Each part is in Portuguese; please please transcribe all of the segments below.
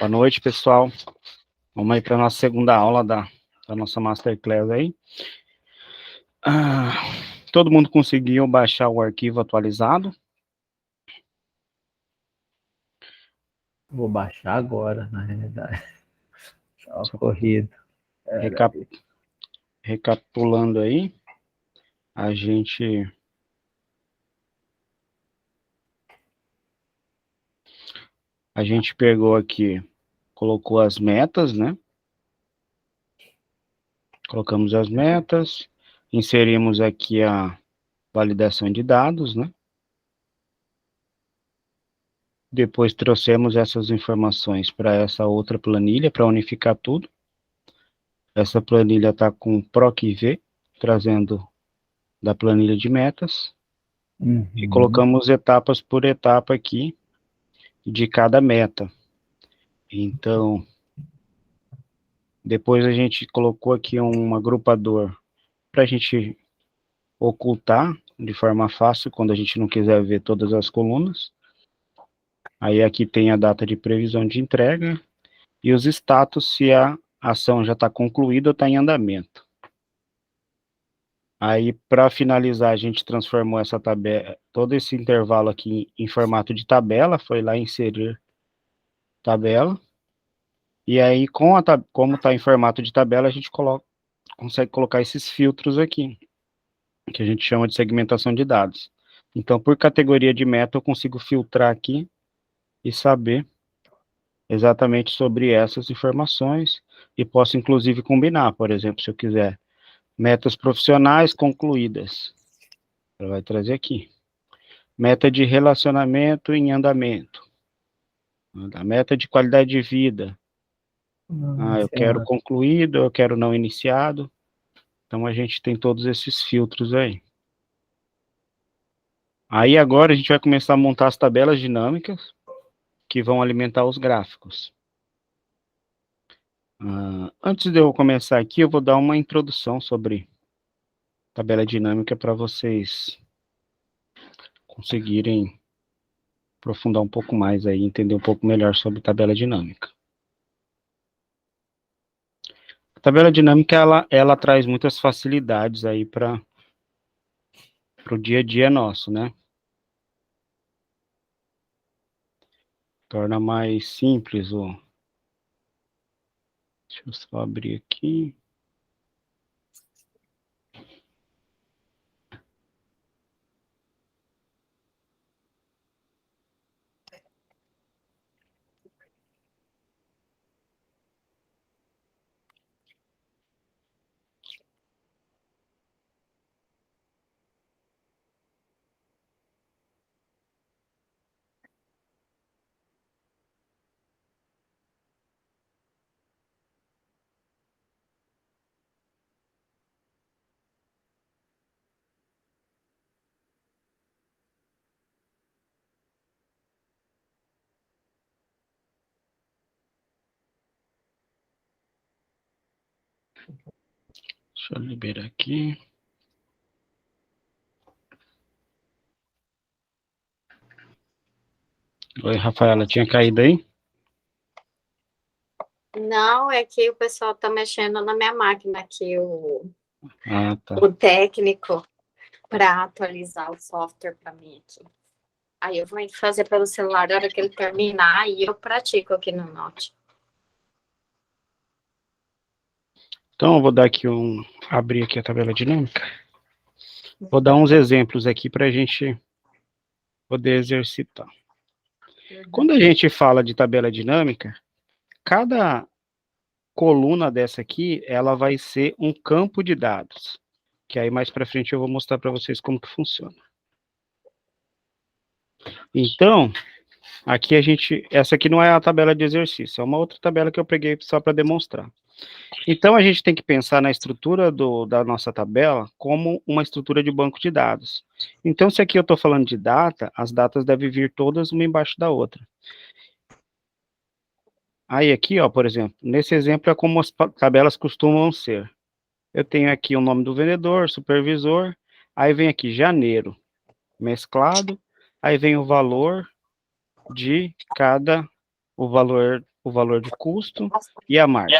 Boa noite, pessoal. Vamos aí para a nossa segunda aula da nossa Masterclass aí. Todo mundo conseguiu baixar o arquivo atualizado? Vou baixar agora, na realidade. Só corrido. Recapitulando aí, a gente pegou aqui, colocou as metas, né? Colocamos as metas, inserimos aqui a validação de dados, né? Depois trouxemos essas informações para essa outra planilha, para unificar tudo. Essa planilha está com PROC-V, trazendo da planilha de metas. E colocamos etapas por etapa aqui, de cada meta. Então, depois a gente colocou aqui um agrupador para a gente ocultar de forma fácil, quando a gente não quiser ver todas as colunas. Aí aqui tem a data de previsão de entrega e os status, se a ação já está concluída ou está em andamento. Aí, para finalizar, a gente transformou essa tabela, todo esse intervalo aqui em formato de tabela, foi lá inserir tabela. E aí, como está em formato de tabela, a gente consegue colocar esses filtros aqui, que a gente chama de segmentação de dados. Então, por categoria de meta, eu consigo filtrar aqui e saber exatamente sobre essas informações, e posso, inclusive, combinar, por exemplo, se eu quiser, metas profissionais concluídas. Ela vai trazer aqui. Meta de relacionamento em andamento. A meta de qualidade de vida. Eu quero concluído, eu quero não iniciado. Então, a gente tem todos esses filtros aí. Aí, agora, a gente vai começar a montar as tabelas dinâmicas que vão alimentar os gráficos. Antes de eu começar aqui, eu vou dar uma introdução sobre tabela dinâmica para vocês conseguirem aprofundar um pouco mais aí, entender um pouco melhor sobre tabela dinâmica. A tabela dinâmica, ela traz muitas facilidades aí para o dia a dia nosso, né? Torna mais simples o... Deixa eu só abrir aqui. Deixa eu liberar aqui. Oi, Rafaela, tinha caído aí? Não, é que o pessoal está mexendo na minha máquina aqui, Tá. o técnico, para atualizar o software para mim aqui. Aí eu vou fazer pelo celular, na hora que ele terminar, e eu pratico aqui no Note. Então, eu vou dar aqui abrir aqui a tabela dinâmica. Vou dar uns exemplos aqui para a gente poder exercitar. Quando a gente fala de tabela dinâmica, cada coluna dessa aqui, ela vai ser um campo de dados, que aí mais para frente eu vou mostrar para vocês como que funciona. Então, aqui essa aqui não é a tabela de exercício, é uma outra tabela que eu peguei só para demonstrar. Então, a gente tem que pensar na estrutura da nossa tabela como uma estrutura de banco de dados. Então, se aqui eu estou falando de data, as datas devem vir todas uma embaixo da outra. Aí aqui, ó, por exemplo, nesse exemplo é como as tabelas costumam ser. Eu tenho aqui o nome do vendedor, supervisor, aí vem aqui janeiro, mesclado, aí vem o valor de o valor o valor de custo e a margem.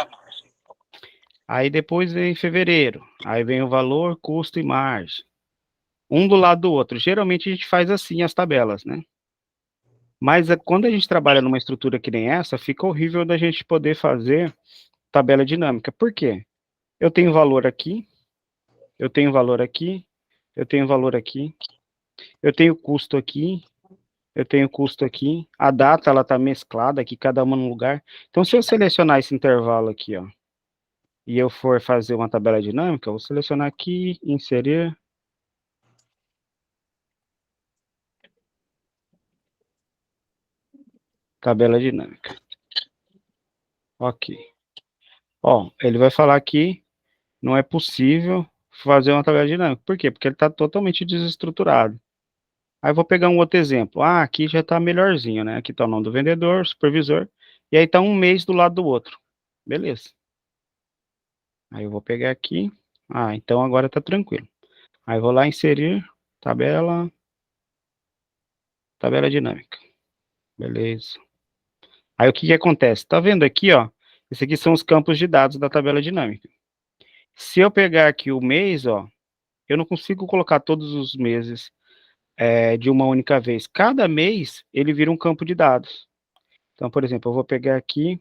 Aí depois vem fevereiro, aí vem o valor, custo e margem. Um do lado do outro. Geralmente a gente faz assim as tabelas, né? Mas quando a gente trabalha numa estrutura que nem essa, fica horrível da gente poder fazer tabela dinâmica. Por quê? Eu tenho valor aqui, eu tenho valor aqui, eu tenho valor aqui, eu tenho custo aqui, eu tenho custo aqui, a data ela está mesclada aqui, cada uma no lugar. Então, se eu selecionar esse intervalo aqui, ó, e eu for fazer uma tabela dinâmica, eu vou selecionar aqui, inserir. Tabela dinâmica. Ok. Ó, ele vai falar que não é possível fazer uma tabela dinâmica. Por quê? Porque ele está totalmente desestruturado. Aí eu vou pegar um outro exemplo. Ah, aqui já está melhorzinho, né? Aqui está o nome do vendedor, supervisor, e aí está um mês do lado do outro. Beleza. Aí eu vou pegar aqui. Ah, então agora está tranquilo. Aí eu vou lá inserir tabela dinâmica. Beleza. Aí o que que acontece? Tá vendo aqui, ó? Esses aqui são os campos de dados da tabela dinâmica. Se eu pegar aqui o mês, ó, eu não consigo colocar todos os meses de uma única vez. Cada mês, ele vira um campo de dados. Então, por exemplo, eu vou pegar aqui,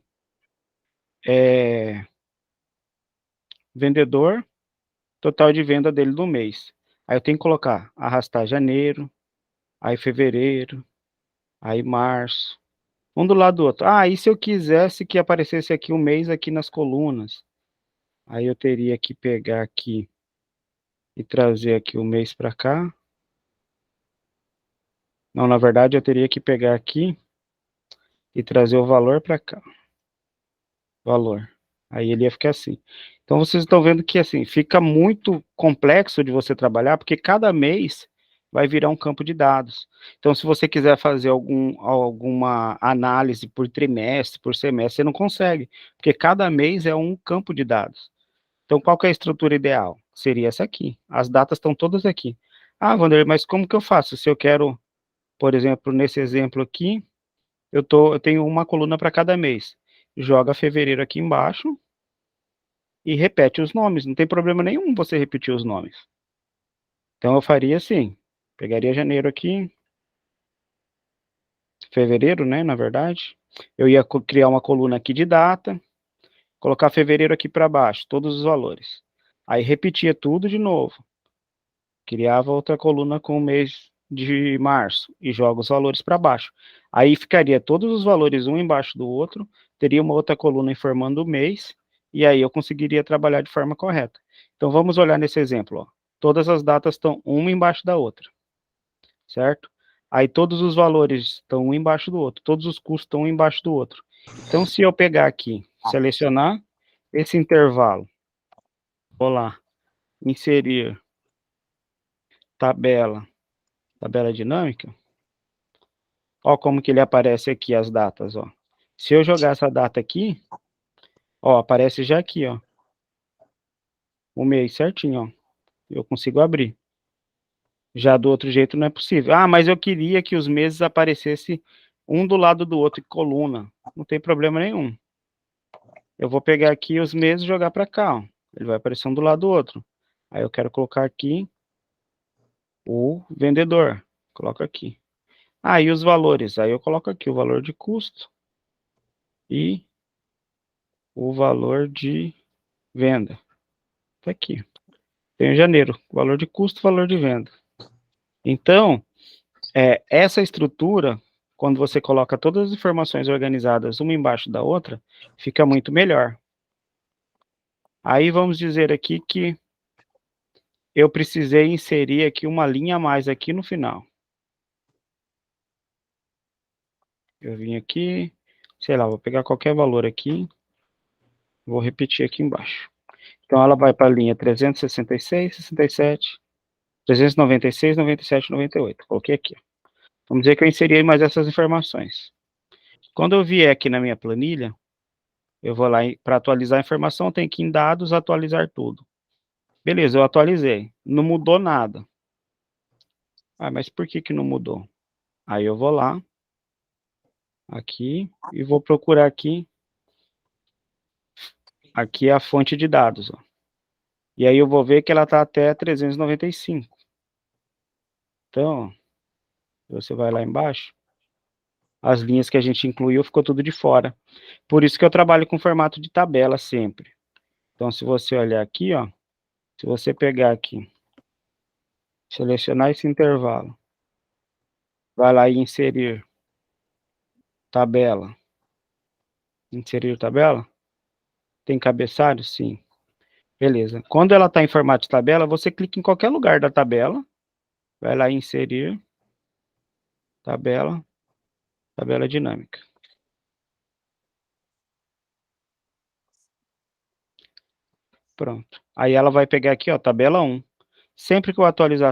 vendedor, total de venda dele no mês. Aí eu tenho que colocar, arrastar janeiro, aí fevereiro, aí março, um do lado do outro. Ah, e se eu quisesse que aparecesse aqui um mês aqui nas colunas? Aí eu teria que pegar aqui e trazer aqui o mês para cá. Não, na verdade, eu teria que pegar aqui e trazer o valor para cá. Valor. Aí ele ia ficar assim. Então, vocês estão vendo que, assim, fica muito complexo de você trabalhar, porque cada mês vai virar um campo de dados. Então, se você quiser fazer alguma análise por trimestre, por semestre, você não consegue, porque cada mês é um campo de dados. Então, qual que é a estrutura ideal? Seria essa aqui. As datas estão todas aqui. Ah, Wander, mas como que eu faço? Se eu quero, por exemplo, nesse exemplo aqui, eu tenho uma coluna para cada mês. Joga fevereiro aqui embaixo e repete os nomes. Não tem problema nenhum você repetir os nomes. Então eu faria assim, pegaria janeiro aqui, fevereiro, né, na verdade. Eu ia criar uma coluna aqui de data, colocar fevereiro aqui para baixo, todos os valores. Aí repetia tudo de novo. Criava outra coluna com o mês de março e joga os valores para baixo. Aí ficaria todos os valores um embaixo do outro, teria uma outra coluna informando o mês, e aí eu conseguiria trabalhar de forma correta. Então vamos olhar nesse exemplo, ó. Todas as datas estão uma embaixo da outra, certo? Aí todos os valores estão um embaixo do outro, todos os custos estão um embaixo do outro. Então se eu pegar aqui, selecionar esse intervalo, vou lá, inserir tabela dinâmica, ó como que ele aparece aqui as datas, ó. Se eu jogar essa data aqui, ó, aparece já aqui, ó, o mês certinho, ó. Eu consigo abrir. Já do outro jeito não é possível. Ah, mas eu queria que os meses aparecessem um do lado do outro em coluna. Não tem problema nenhum. Eu vou pegar aqui os meses e jogar para cá, ó. Ele vai aparecer um do lado do outro. Aí eu quero colocar aqui o vendedor. Coloco aqui. Ah, e os valores? Aí eu coloco aqui o valor de custo e o valor de venda. Tá aqui. Tem janeiro, valor de custo, valor de venda. Então, essa estrutura, quando você coloca todas as informações organizadas uma embaixo da outra, fica muito melhor. Aí vamos dizer aqui que eu precisei inserir aqui uma linha a mais aqui no final. Eu vim aqui, sei lá, vou pegar qualquer valor aqui, vou repetir aqui embaixo. Então ela vai para a linha 366, 67, 396, 97, 98. Coloquei aqui. Vamos dizer que eu inseri mais essas informações. Quando eu vier aqui na minha planilha, eu vou lá para atualizar a informação, eu tenho que ir em dados, atualizar tudo. Beleza, eu atualizei. Não mudou nada. Ah, mas por que que não mudou? Aí eu vou lá, aqui, e vou procurar aqui Aqui é a fonte de dados, ó. E aí eu vou ver que ela está até 395. Então, você vai lá embaixo, as linhas que a gente incluiu ficou tudo de fora. Por isso que eu trabalho com formato de tabela sempre. Então, se você olhar aqui, ó, se você pegar aqui, selecionar esse intervalo, vai lá e inserir tabela. Inserir tabela? Tem cabeçalho? Sim. Beleza. Quando ela está em formato de tabela, você clica em qualquer lugar da tabela, vai lá e inserir tabela, tabela dinâmica. Pronto. Aí ela vai pegar aqui, ó, tabela 1. Sempre que eu atualizar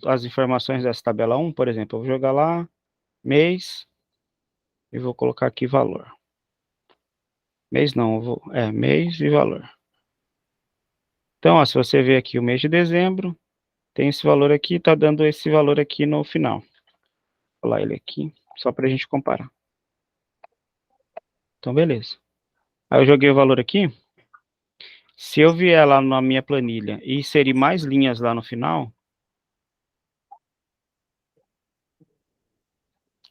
as informações dessa tabela 1, por exemplo, eu vou jogar lá, mês, e vou colocar aqui valor. Mês não, mês e valor. Então, ó, se você ver aqui o mês de dezembro, tem esse valor aqui, tá dando esse valor aqui no final. Vou colar ele aqui, só para a gente comparar. Então, beleza. Aí eu joguei o valor aqui. Se eu vier lá na minha planilha e inserir mais linhas lá no final,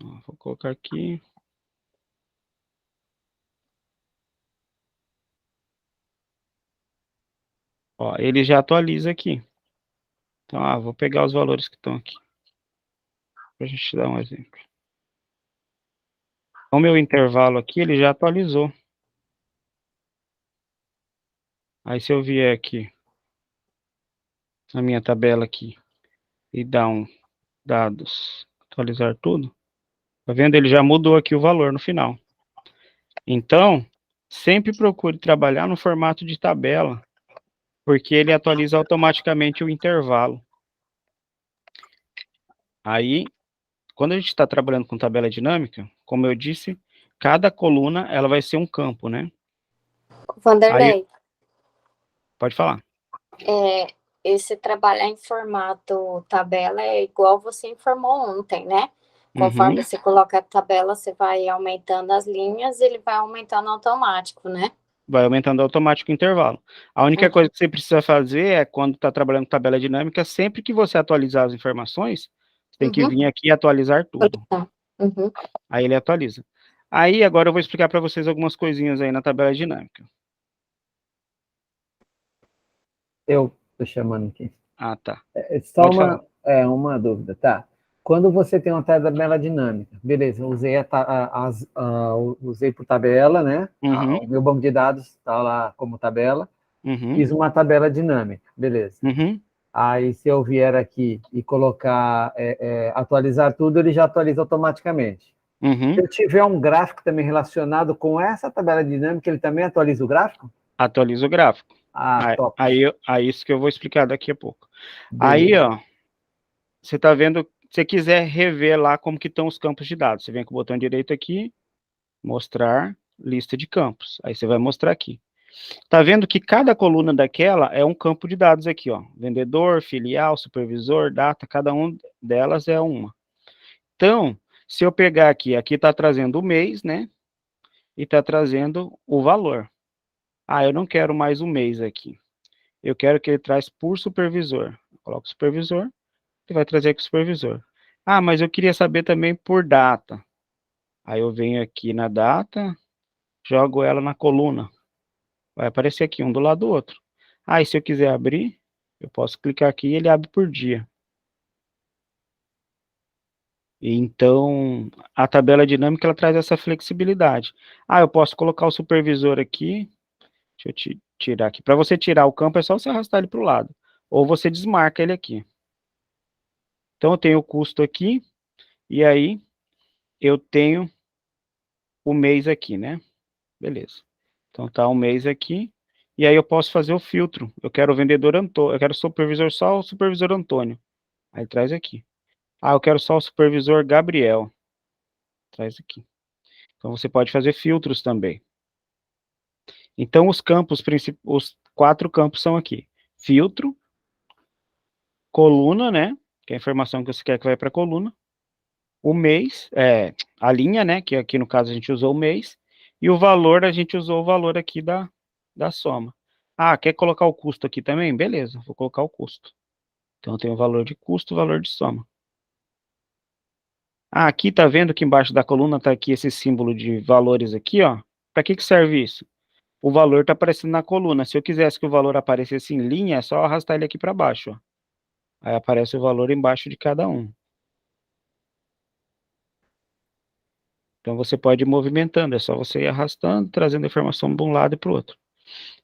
ó, vou colocar aqui. Ó, ele já atualiza aqui. Então, vou pegar os valores que estão aqui, para a gente dar um exemplo. O meu intervalo aqui, ele já atualizou. Aí, se eu vier aqui, na minha tabela aqui, e dar um dados, atualizar tudo, tá vendo? Ele já mudou aqui o valor no final. Então, sempre procure trabalhar no formato de tabela, porque ele atualiza automaticamente o intervalo. Aí, quando a gente está trabalhando com tabela dinâmica, como eu disse, cada coluna ela vai ser um campo, né? Vanderlei, Aí, pode falar. Esse trabalhar em formato tabela é igual você informou ontem, né? Conforme você coloca a tabela, você vai aumentando as linhas, ele vai aumentando automático, né? Vai aumentando automático o intervalo. A única coisa que você precisa fazer é, quando está trabalhando com tabela dinâmica, sempre que você atualizar as informações, você tem que vir aqui e atualizar tudo. Aí ele atualiza. Aí, agora eu vou explicar para vocês algumas coisinhas aí na tabela dinâmica. Eu tô chamando aqui. Ah, tá. Só Pode falar. uma dúvida, tá? Quando você tem uma tabela dinâmica, beleza, usei por tabela, né? O meu banco de dados está lá como tabela. Fiz uma tabela dinâmica, beleza. Aí, se eu vier aqui e colocar, atualizar tudo, ele já atualiza automaticamente. Se eu tiver um gráfico também relacionado com essa tabela dinâmica, ele também atualiza o gráfico? Atualiza o gráfico. Top. Aí isso que eu vou explicar daqui a pouco. Beleza. Aí, ó, você tá vendo, se você quiser rever lá como que estão os campos de dados, você vem com o botão direito aqui, mostrar lista de campos. Aí você vai mostrar aqui. Tá vendo que cada coluna daquela é um campo de dados aqui, ó. Vendedor, filial, supervisor, data, cada um delas é uma. Então, se eu pegar aqui tá trazendo o mês, né? E tá trazendo o valor. Eu não quero mais o mês aqui. Eu quero que ele traz por supervisor. Coloco supervisor, ele vai trazer aqui o supervisor. Mas eu queria saber também por data. Aí eu venho aqui na data, jogo ela na coluna. Vai aparecer aqui, um do lado do outro. E se eu quiser abrir, eu posso clicar aqui e ele abre por dia. Então, a tabela dinâmica, ela traz essa flexibilidade. Eu posso colocar o supervisor aqui. Deixa eu tirar aqui. Para você tirar o campo, é só você arrastar ele para o lado. Ou você desmarca ele aqui. Então, eu tenho o custo aqui. E aí, eu tenho o mês aqui, né? Beleza. Então, tá o mês aqui. E aí, eu posso fazer o filtro. Eu quero o vendedor Antônio. Eu quero supervisor só o supervisor Antônio. Aí, traz aqui. Eu quero só o supervisor Gabriel. Traz aqui. Então, você pode fazer filtros também. Então, os 4 campos são aqui. Filtro, coluna, né? Que é a informação que você quer que vai para a coluna. O mês, a linha, né? Que aqui no caso a gente usou o mês. E o valor, a gente usou o valor aqui da soma. Ah, quer colocar o custo aqui também? Beleza, vou colocar o custo. Então, eu tenho o valor de custo, o valor de soma. Ah, aqui tá vendo que embaixo da coluna tá aqui esse símbolo de valores aqui, ó. Para que serve isso? O valor tá aparecendo na coluna. Se eu quisesse que o valor aparecesse em linha, é só arrastar ele aqui para baixo, ó. Aí aparece o valor embaixo de cada um. Então você pode ir movimentando, é só você ir arrastando, trazendo a informação de um lado e para o outro.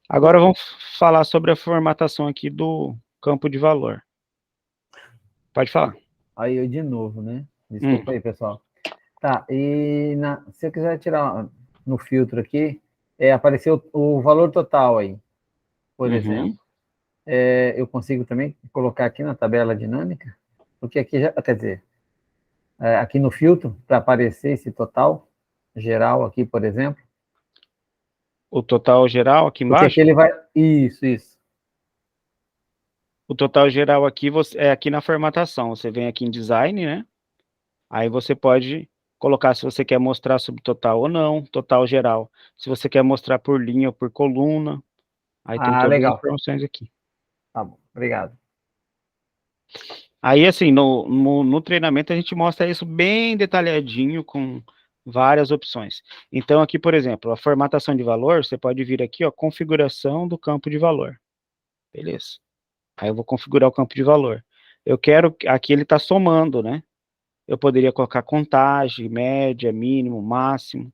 Agora vamos falar sobre a formatação aqui do campo de valor. Pode falar. Aí eu de novo, né? Desculpa aí, pessoal. Tá, e se eu quiser tirar no filtro aqui, apareceu o valor total aí, por exemplo. Eu consigo também colocar aqui na tabela dinâmica, porque aqui já, quer dizer, aqui no filtro, para aparecer esse total geral aqui, por exemplo. O total geral aqui embaixo? Porque aqui ele vai... Isso. O total geral aqui é aqui na formatação. Você vem aqui em design, né? Aí você pode colocar se você quer mostrar subtotal ou não, total geral. Se você quer mostrar por linha ou por coluna. Aí tem todas legal. as informações aqui. Tá bom, obrigado. Aí, assim, no treinamento a gente mostra isso bem detalhadinho, com várias opções. Então, aqui, por exemplo, a formatação de valor, você pode vir aqui, ó, configuração do campo de valor. Beleza. Aí eu vou configurar o campo de valor. Eu quero, aqui ele está somando, né? Eu poderia colocar contagem, média, mínimo, máximo.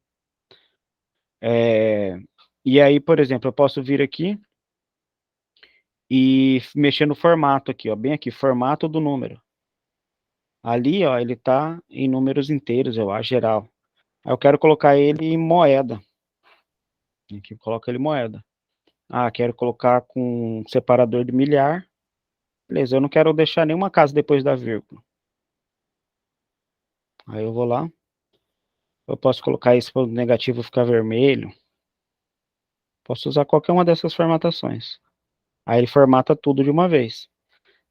E aí, por exemplo, eu posso vir aqui e mexer no formato aqui, ó, bem aqui, formato do número. Ali, ó, ele está em números inteiros, eu acho, geral. Aí eu quero colocar ele em moeda. Aqui coloca ele em moeda. Ah, quero colocar com separador de milhar. Beleza, eu não quero deixar nenhuma casa depois da vírgula. Aí eu vou lá. Eu posso colocar isso para o negativo ficar vermelho. Posso usar qualquer uma dessas formatações. Aí ele formata tudo de uma vez.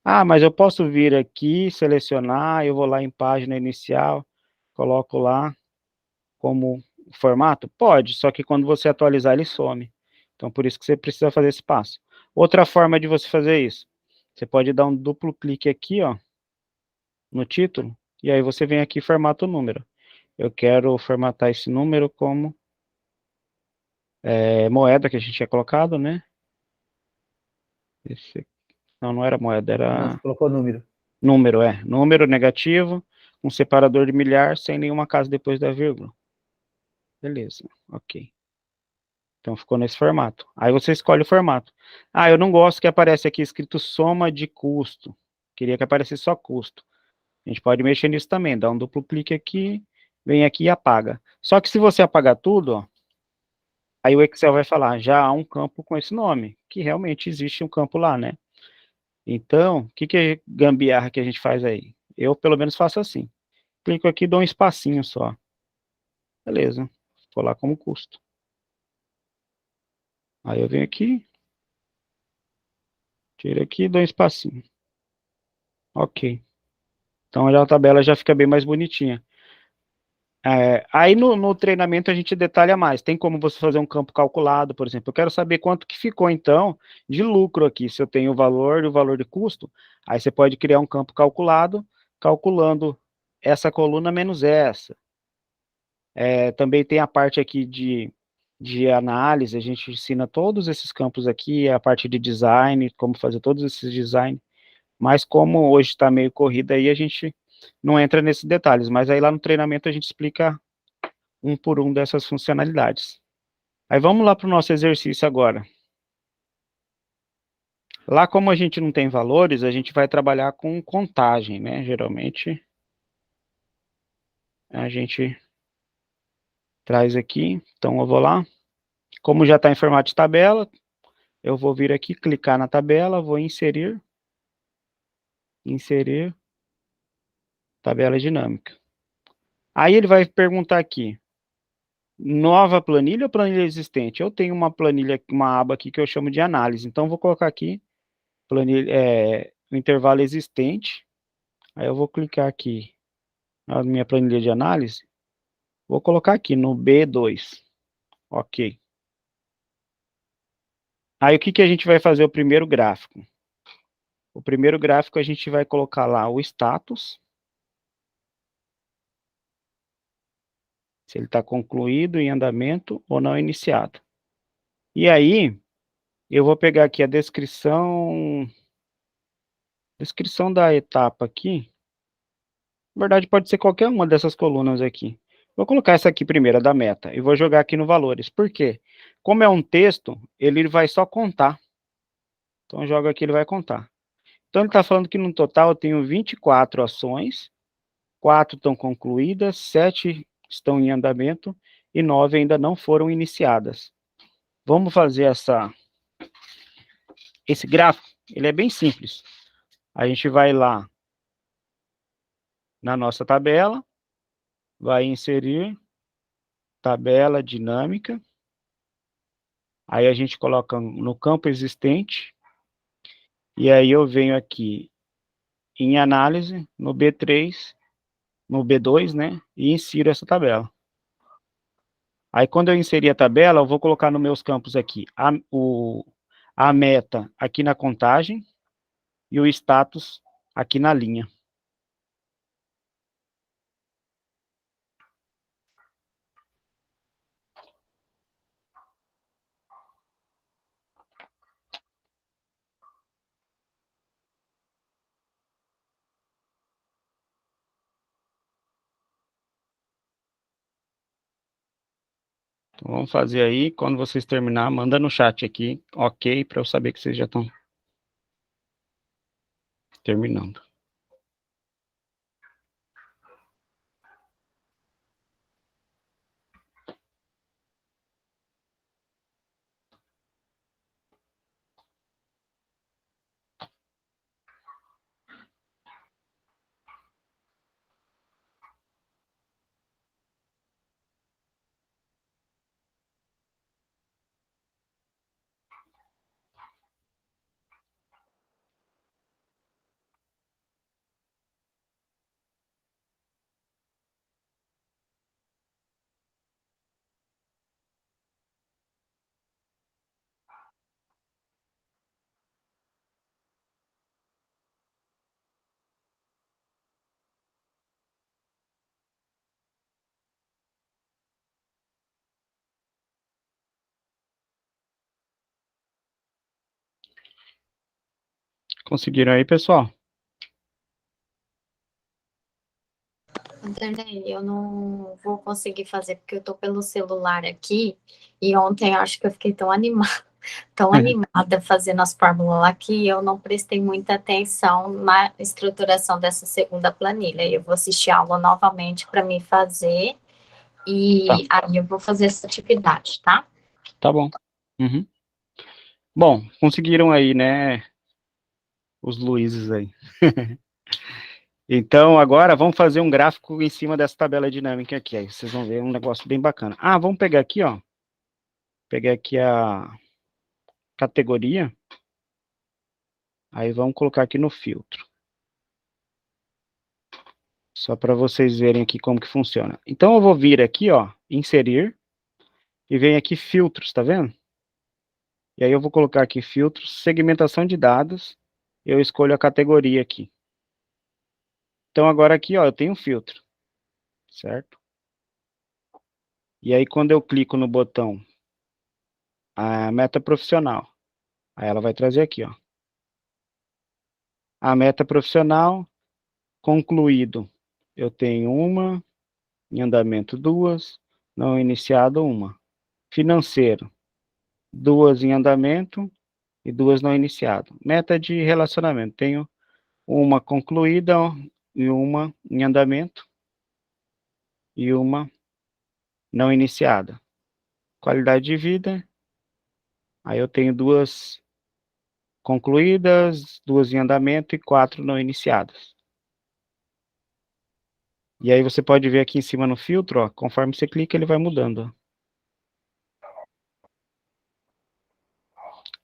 Ah, mas eu posso vir aqui, selecionar, eu vou lá em página inicial, coloco lá como formato? Pode, só que quando você atualizar ele some. Então por isso que você precisa fazer esse passo. Outra forma de você fazer isso, você pode dar um duplo clique aqui, ó, no título, e aí você vem aqui e formata o número. Eu quero formatar esse número como moeda que a gente tinha colocado, né? Não era moeda, era... Você colocou número. Número, número negativo, um separador de milhar, sem nenhuma casa depois da vírgula. Beleza, ok. Então ficou nesse formato. Aí você escolhe o formato. Ah, eu não gosto que aparece aqui escrito soma de custo. Queria que aparecesse só custo. A gente pode mexer nisso também, dá um duplo clique aqui, vem aqui e apaga. Só que se você apagar tudo, ó, aí o Excel vai falar, já há um campo com esse nome, que realmente existe um campo lá, né? Então, o que é gambiarra que a gente faz aí? Eu, pelo menos, faço assim. Clico aqui e dou um espacinho só. Beleza, vou lá como custo. Aí eu venho aqui, tiro aqui e dou um espacinho. Ok. Então a tabela já fica bem mais bonitinha. Aí no treinamento a gente detalha mais. Tem como você fazer um campo calculado, por exemplo. Eu quero saber quanto que ficou, então, de lucro aqui. Se eu tenho o valor e o valor de custo, aí você pode criar um campo calculado, calculando essa coluna menos essa. Também tem a parte aqui de análise, a gente ensina todos esses campos aqui, a parte de design, como fazer todos esses design, mas como hoje está meio corrida aí, a gente não entra nesses detalhes, mas aí lá no treinamento a gente explica um por um dessas funcionalidades. Aí vamos lá para o nosso exercício agora. Lá, como a gente não tem valores, a gente vai trabalhar com contagem, né? Geralmente, a gente traz aqui, então eu vou lá. Como já está em formato de tabela, eu vou vir aqui, clicar na tabela, vou inserir tabela dinâmica. Aí ele vai perguntar aqui, nova planilha ou planilha existente? Eu tenho uma planilha, uma aba aqui que eu chamo de análise, então vou colocar aqui, planilha, o intervalo existente, aí eu vou clicar aqui na minha planilha de análise, vou colocar aqui no B2, ok. Aí, o que a gente vai fazer o primeiro gráfico? O primeiro gráfico a gente vai colocar lá o status. Se ele está concluído, em andamento ou não iniciado. E aí, eu vou pegar aqui a descrição da etapa aqui. Na verdade, pode ser qualquer uma dessas colunas aqui. Vou colocar essa aqui primeiro, a da meta, e vou jogar aqui no valores. Por quê? Como é um texto, ele vai só contar. Então, joga aqui, ele vai contar. Então, ele está falando que no total eu tenho 24 ações, 4 estão concluídas, 7 estão em andamento e 9 ainda não foram iniciadas. Vamos fazer esse gráfico, ele é bem simples. A gente vai lá na nossa tabela, vai inserir tabela dinâmica, aí a gente coloca no campo existente, e aí eu venho aqui em análise, no B3, no B2, né, e insiro essa tabela. Aí quando eu inserir a tabela, eu vou colocar nos meus campos aqui a meta aqui na contagem e o status aqui na linha. Então, vamos fazer aí, quando vocês terminar, manda no chat aqui, ok, para eu saber que vocês já estão terminando. Conseguiram aí, pessoal? Vanderlei, eu não vou conseguir fazer porque eu tô pelo celular aqui e ontem acho que eu fiquei tão animada fazendo as fórmulas lá que eu não prestei muita atenção na estruturação dessa segunda planilha. Eu vou assistir a aula novamente para me fazer e aí eu vou fazer essa atividade, tá? Tá bom. Uhum. Bom, conseguiram aí, né, os Luizes aí. Então, agora vamos fazer um gráfico em cima dessa tabela dinâmica aqui. Aí vocês vão ver um negócio bem bacana. Ah, vamos pegar aqui, ó. Pegar aqui a categoria. Aí vamos colocar aqui no filtro. Só para vocês verem aqui como que funciona. Então, eu vou vir aqui, ó, inserir. E vem aqui filtros, tá vendo? E aí eu vou colocar aqui filtros, segmentação de dados. Eu escolho a categoria aqui. Então, agora aqui, ó, eu tenho um filtro, certo? E aí, quando eu clico no botão a meta profissional, aí ela vai trazer aqui, ó. A meta profissional, concluído. Eu tenho uma, em andamento duas, não iniciado uma. Financeiro, duas em andamento e duas não iniciado. Meta de relacionamento, tenho uma concluída e uma em andamento e uma não iniciada. Qualidade de vida, aí eu tenho duas concluídas, duas em andamento e 4 não iniciadas. E aí você pode ver aqui em cima no filtro, ó, conforme você clica, ele vai mudando.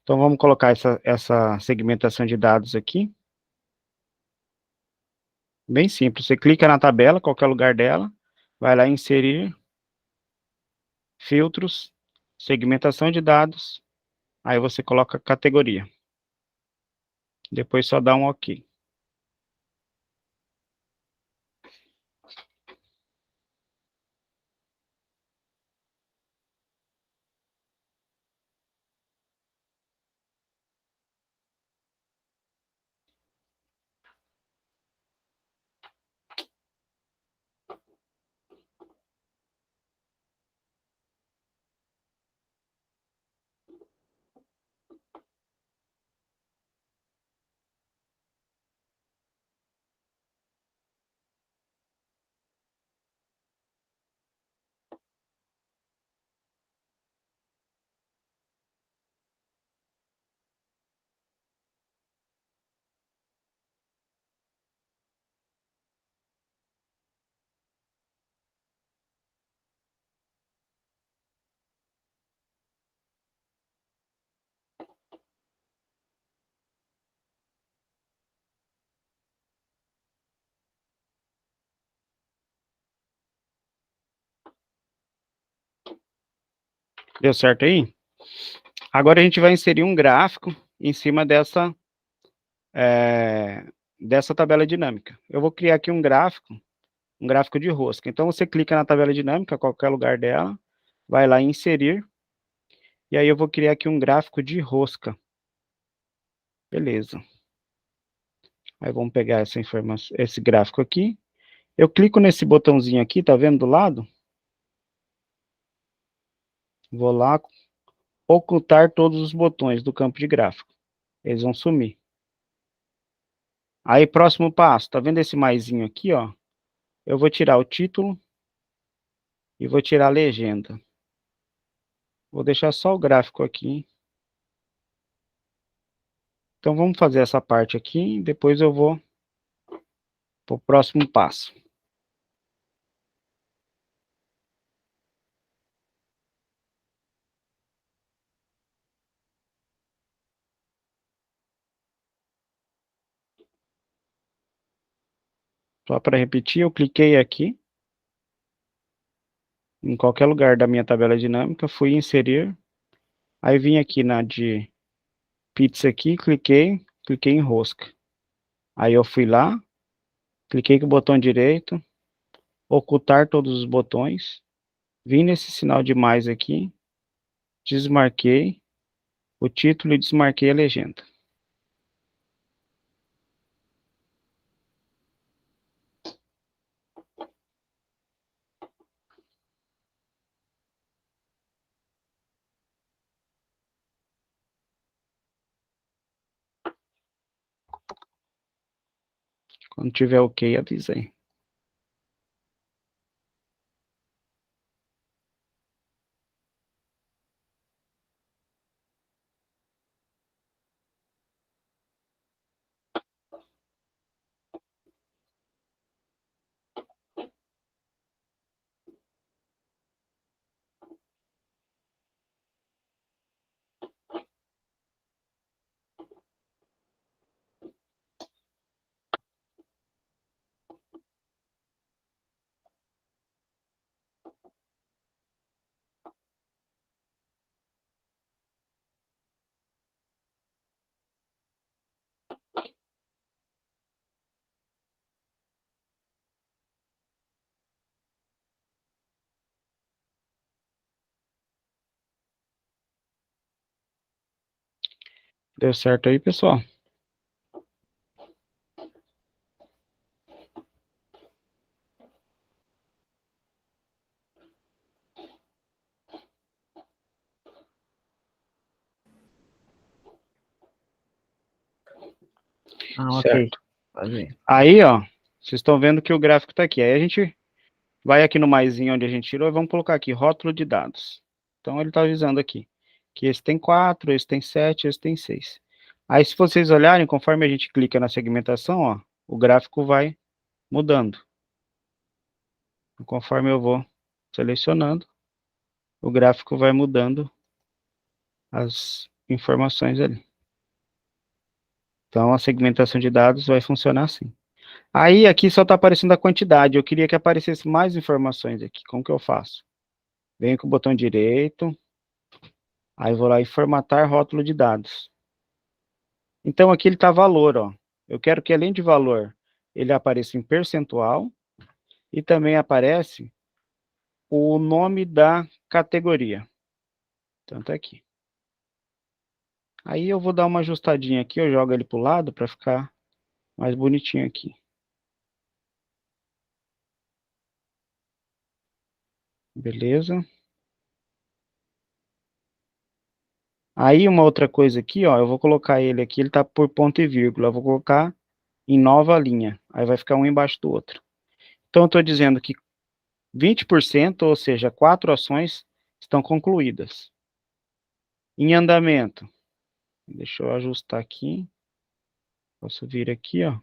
Então vamos colocar essa segmentação de dados aqui. Bem simples, você clica na tabela, qualquer lugar dela, vai lá em inserir, filtros, segmentação de dados, Aí você coloca a categoria. Depois só dá um OK. Deu certo aí? Agora a gente vai inserir um gráfico em cima dessa tabela dinâmica. Eu vou criar aqui um gráfico de rosca. Então, você clica na tabela dinâmica, qualquer lugar dela, vai lá em inserir, e aí eu vou criar aqui um gráfico de rosca. Beleza. Aí vamos pegar essa informação, esse gráfico aqui. Eu clico nesse botãozinho aqui, tá vendo do lado? Vou lá, ocultar todos os botões do campo de gráfico. Eles vão sumir. Aí, próximo passo, tá vendo esse maisinho aqui, ó? Eu vou tirar o título e vou tirar a legenda. Vou deixar só o gráfico aqui. Então, vamos fazer essa parte aqui, depois eu vou para o próximo passo. Só para repetir, eu cliquei aqui, em qualquer lugar da minha tabela dinâmica, fui inserir, aí vim aqui na de pizza aqui, cliquei em rosca. Aí eu fui lá, cliquei com o botão direito, ocultar todos os botões, vim nesse sinal de mais aqui, desmarquei o título e desmarquei a legenda. Quando tiver OK, avisa aí. Deu certo aí, pessoal? Ok. Aí, ó, vocês estão vendo que o gráfico está aqui. Aí a gente vai aqui no maisinho onde a gente tirou e vamos colocar aqui, rótulo de dados. Então, ele está avisando aqui que esse tem 4, esse tem 7, esse tem 6. Aí, se vocês olharem, conforme a gente clica na segmentação, ó, o gráfico vai mudando. Conforme eu vou selecionando, o gráfico vai mudando as informações ali. Então, a segmentação de dados vai funcionar assim. Aí, aqui só está aparecendo a quantidade. Eu queria que aparecesse mais informações aqui. Como que eu faço? Venho com o botão direito, Aí vou lá e formatar rótulo de dados. Então, aqui ele está valor, ó. Eu quero que, além de valor, ele apareça em percentual e também aparece o nome da categoria. Então, tá aqui. Aí eu vou dar uma ajustadinha aqui, eu jogo ele para o lado para ficar mais bonitinho aqui. Beleza. Aí uma outra coisa aqui, ó, eu vou colocar ele aqui, ele tá por ponto e vírgula, eu vou colocar em nova linha, aí vai ficar um embaixo do outro. Então eu estou dizendo que 20%, ou seja, 4 ações estão concluídas. Em andamento, deixa eu ajustar aqui, posso vir aqui, ó,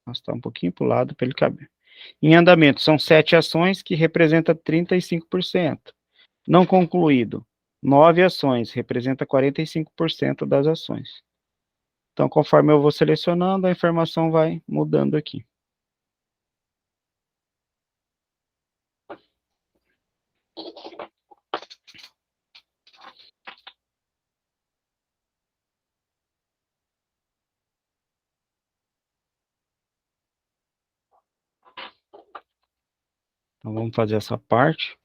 arrastar um pouquinho para o lado para ele caber. Em andamento, são 7 ações que representam 35%. Não concluído, 9 ações, representa 45% das ações. Então, conforme eu vou selecionando, a informação vai mudando aqui. Então, vamos fazer essa parte.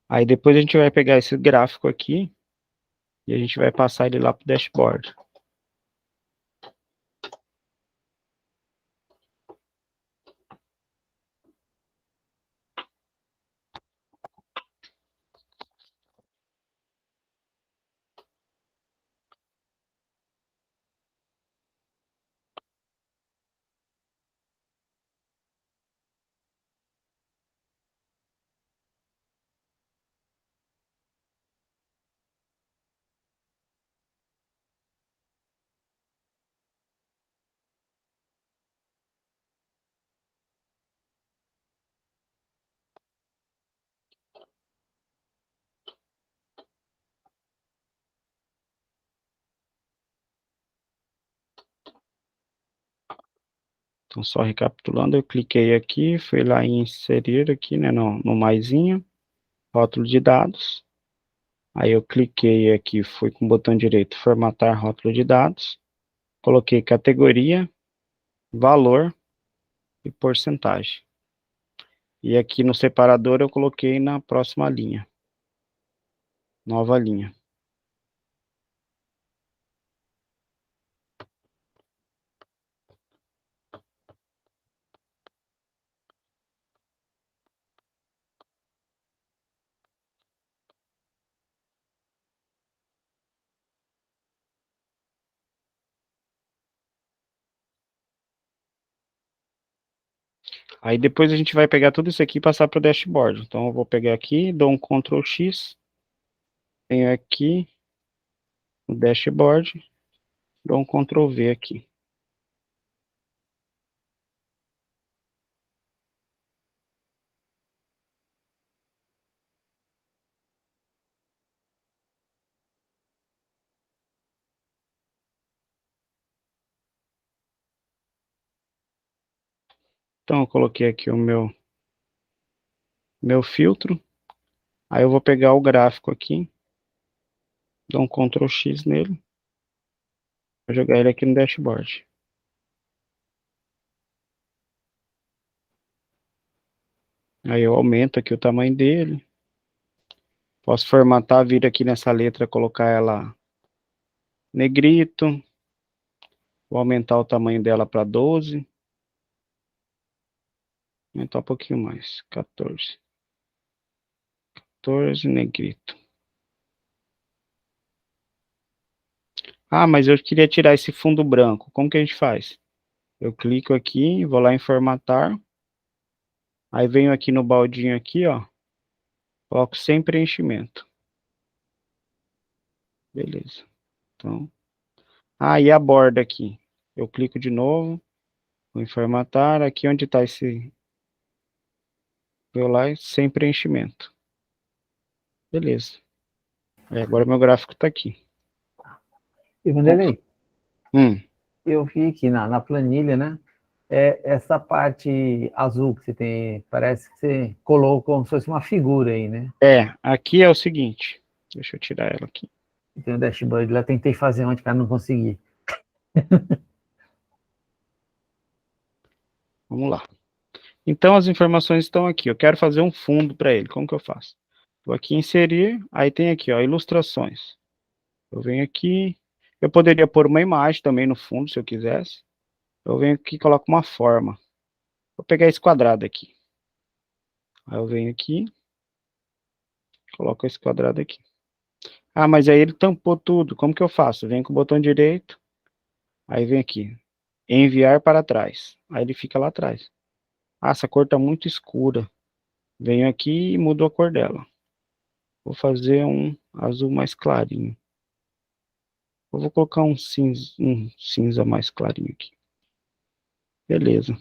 Aí, depois a gente vai pegar esse gráfico aqui e a gente vai passar ele lá para o dashboard. Então, só recapitulando, eu cliquei aqui, fui lá em inserir aqui, né, no maisinho, rótulo de dados. Aí eu cliquei aqui, fui com o botão direito, formatar rótulo de dados. Coloquei categoria, valor e porcentagem. E aqui no separador eu coloquei na próxima linha. Nova linha. Aí depois a gente vai pegar tudo isso aqui e passar para o dashboard. Então eu vou pegar aqui, dou um Ctrl X, venho aqui no dashboard, dou um Ctrl V aqui. Então eu coloquei aqui o meu filtro. Aí eu vou pegar o gráfico aqui, dou um Ctrl X nele, vou jogar ele aqui no dashboard. Aí eu aumento aqui o tamanho dele. Posso formatar, vir aqui nessa letra, colocar ela negrito. Vou aumentar o tamanho dela para 12. Aumentar um pouquinho mais, 14. 14, negrito. Ah, mas eu queria tirar esse fundo branco. Como que a gente faz? Eu clico aqui, vou lá em formatar. Aí venho aqui no baldinho aqui, ó. Coloco sem preenchimento. Beleza. Então. Ah, e a borda aqui. Eu clico de novo. Vou em formatar. Aqui onde está esse. Vou lá sem preenchimento. Beleza. Aí agora meu gráfico está aqui. E Vanderlei, eu vi aqui na planilha, né? Essa parte azul que você tem, parece que você colocou como se fosse uma figura aí, né? Aqui é o seguinte. Deixa eu tirar ela aqui. Tem o dashboard lá, tentei fazer ontem, cara, não consegui. Vamos lá. Então, as informações estão aqui. Eu quero fazer um fundo para ele. Como que eu faço? Vou aqui em inserir, aí tem aqui, ó, ilustrações. Eu venho aqui, eu poderia pôr uma imagem também no fundo, se eu quisesse. Eu venho aqui e coloco uma forma. Vou pegar esse quadrado aqui. Aí eu venho aqui, coloco esse quadrado aqui. Ah, mas aí ele tampou tudo. Como que eu faço? Venho com o botão direito, aí vem aqui, enviar para trás. Aí ele fica lá atrás. Ah, essa cor está muito escura. Venho aqui e mudo a cor dela. Vou fazer um azul mais clarinho. Eu vou colocar um cinza mais clarinho aqui. Beleza.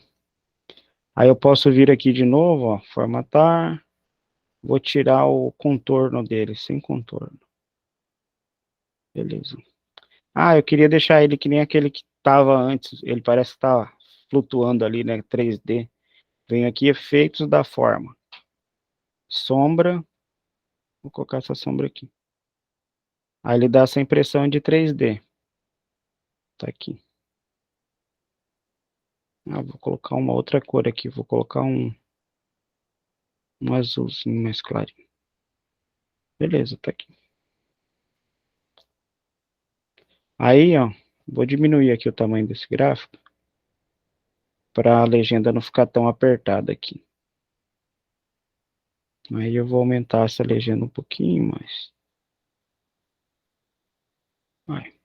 Aí eu posso vir aqui de novo, ó, formatar. Vou tirar o contorno dele, sem contorno. Beleza. Ah, eu queria deixar ele que nem aquele que estava antes. Ele parece que está flutuando ali, né? 3D. Venho aqui, efeitos da forma. Sombra. Vou colocar essa sombra aqui. Aí ele dá essa impressão de 3D. Tá aqui. Ah, vou colocar uma outra cor aqui. Vou colocar um azulzinho mais clarinho. Beleza, tá aqui. Aí, ó, vou diminuir aqui o tamanho desse gráfico para a legenda não ficar tão apertada aqui. Aí eu vou aumentar essa legenda um pouquinho mais. Vai.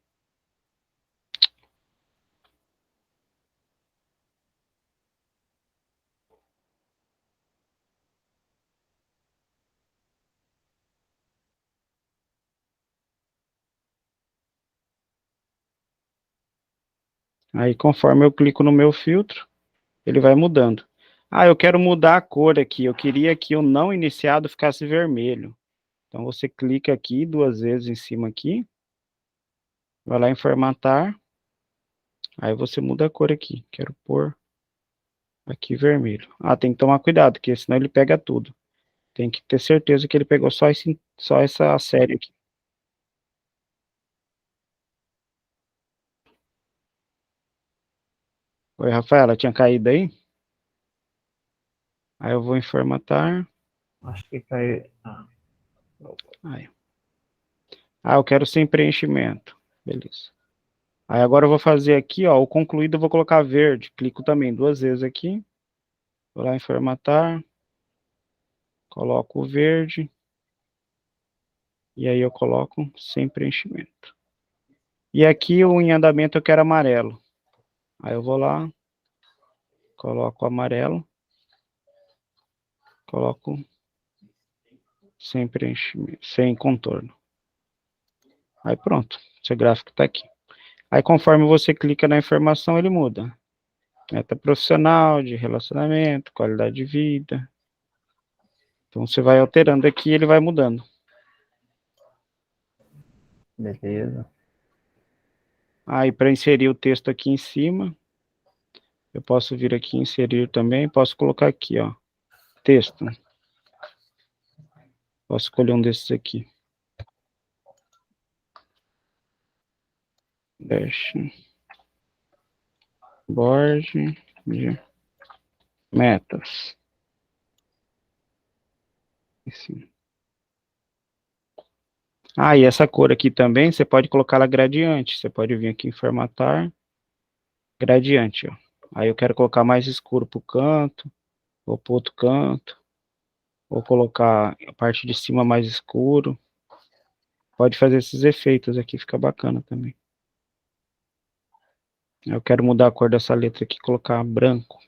Aí conforme eu clico no meu filtro, ele vai mudando. Ah, eu quero mudar a cor aqui. Eu queria que o não iniciado ficasse vermelho. Então você clica aqui 2 vezes em cima aqui. Vai lá em formatar. Aí você muda a cor aqui. Quero pôr aqui vermelho. Ah, tem que tomar cuidado, porque senão ele pega tudo. Tem que ter certeza que ele pegou só essa série aqui. Oi, Rafaela, tinha caído aí? Aí eu vou em formatar. Acho que caiu. Aí. Ah, eu quero sem preenchimento. Beleza. Aí agora eu vou fazer aqui, ó, o concluído eu vou colocar verde. Clico também 2 vezes aqui. Vou lá em formatar. Coloco o verde. E aí eu coloco sem preenchimento. E aqui o em andamento eu quero amarelo. Aí eu vou lá. Coloco amarelo. Coloco sem preenchimento, sem contorno. Aí pronto. Esse gráfico está aqui. Aí conforme você clica na informação, ele muda. Meta profissional, de relacionamento, qualidade de vida. Então você vai alterando aqui e ele vai mudando. Beleza. Aí para inserir o texto aqui em cima, eu posso vir aqui e inserir também, posso colocar aqui, ó, texto. Posso escolher um desses aqui. Dashboard de metas. Assim. Ah, e essa cor aqui também, você pode colocar ela gradiente. Você pode vir aqui em formatar, gradiente, ó. Aí eu quero colocar mais escuro para o canto, ou para o outro canto. Vou colocar a parte de cima mais escuro. Pode fazer esses efeitos aqui, fica bacana também. Eu quero mudar a cor dessa letra aqui, colocar branco.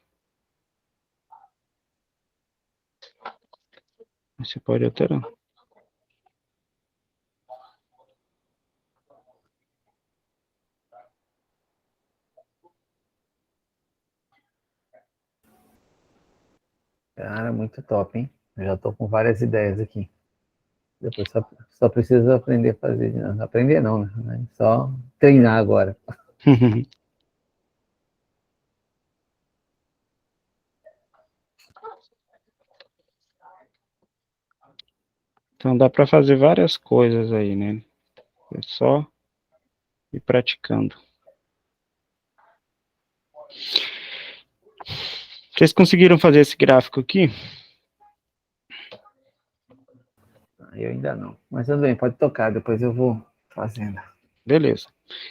Você pode alterar. Cara, muito top, hein? Eu já tô com várias ideias aqui. Depois só preciso aprender a fazer. Aprender não, né? Só treinar agora. Então dá para fazer várias coisas aí, né? É só ir praticando. Vocês conseguiram fazer esse gráfico aqui? Eu ainda não. Mas tudo bem, pode tocar, depois eu vou fazendo. Beleza.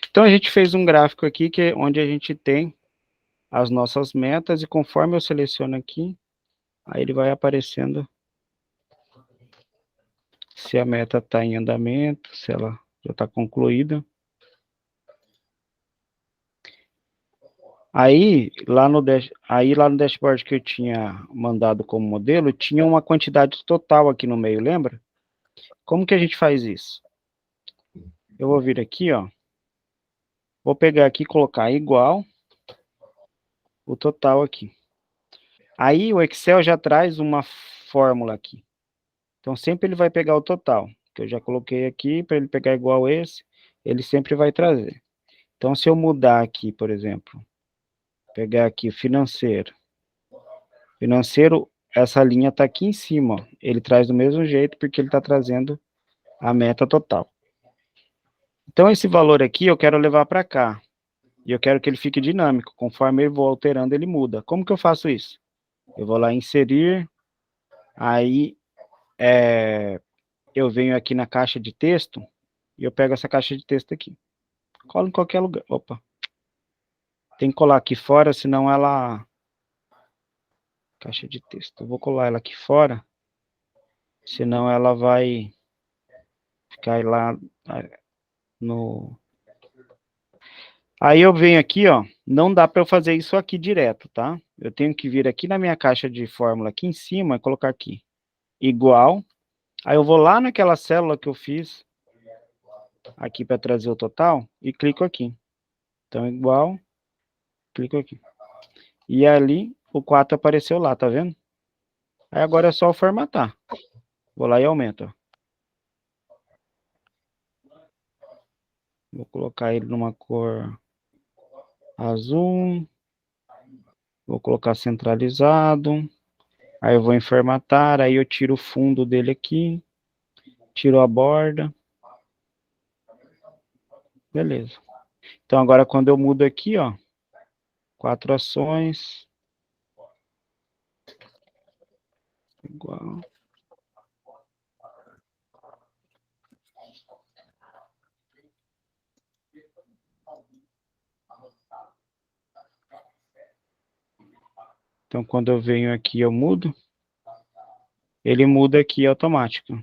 Então a gente fez um gráfico aqui onde a gente tem as nossas metas e conforme eu seleciono aqui, aí ele vai aparecendo se a meta está em andamento, se ela já está concluída. Aí lá no dashboard que eu tinha mandado como modelo, tinha uma quantidade total aqui no meio, lembra? Como que a gente faz isso? Eu vou vir aqui, ó. Vou pegar aqui e colocar igual o total aqui. Aí o Excel já traz uma fórmula aqui. Então sempre ele vai pegar o total, que eu já coloquei aqui, para ele pegar igual esse, ele sempre vai trazer. Então se eu mudar aqui, por exemplo, pegar aqui financeiro, essa linha está aqui em cima, ó. Ele traz do mesmo jeito, porque ele está trazendo a meta total. Então esse valor aqui eu quero levar para cá, e eu quero que ele fique dinâmico, conforme eu vou alterando ele muda. Como que eu faço isso? Eu vou lá inserir, aí eu venho aqui na caixa de texto, e eu pego essa caixa de texto aqui. Colo em qualquer lugar. Opa. Tem que colar aqui fora, senão ela... Caixa de texto. Eu vou colar ela aqui fora, senão ela vai ficar lá no... Aí eu venho aqui, ó. Não dá para eu fazer isso aqui direto, tá? Eu tenho que vir aqui na minha caixa de fórmula aqui em cima e colocar aqui. Igual. Aí eu vou lá naquela célula que eu fiz aqui para trazer o total e clico aqui. Então, igual, clico aqui. E ali, o 4 apareceu lá, tá vendo? Aí agora é só formatar. Vou lá e aumento. Vou colocar ele numa cor azul. Vou colocar centralizado. Aí eu vou em formatar, aí eu tiro o fundo dele aqui. Tiro a borda. Beleza. Então agora quando eu mudo aqui, ó. 4 ações. Igual. Então, quando eu venho aqui, eu mudo. Ele muda aqui automático.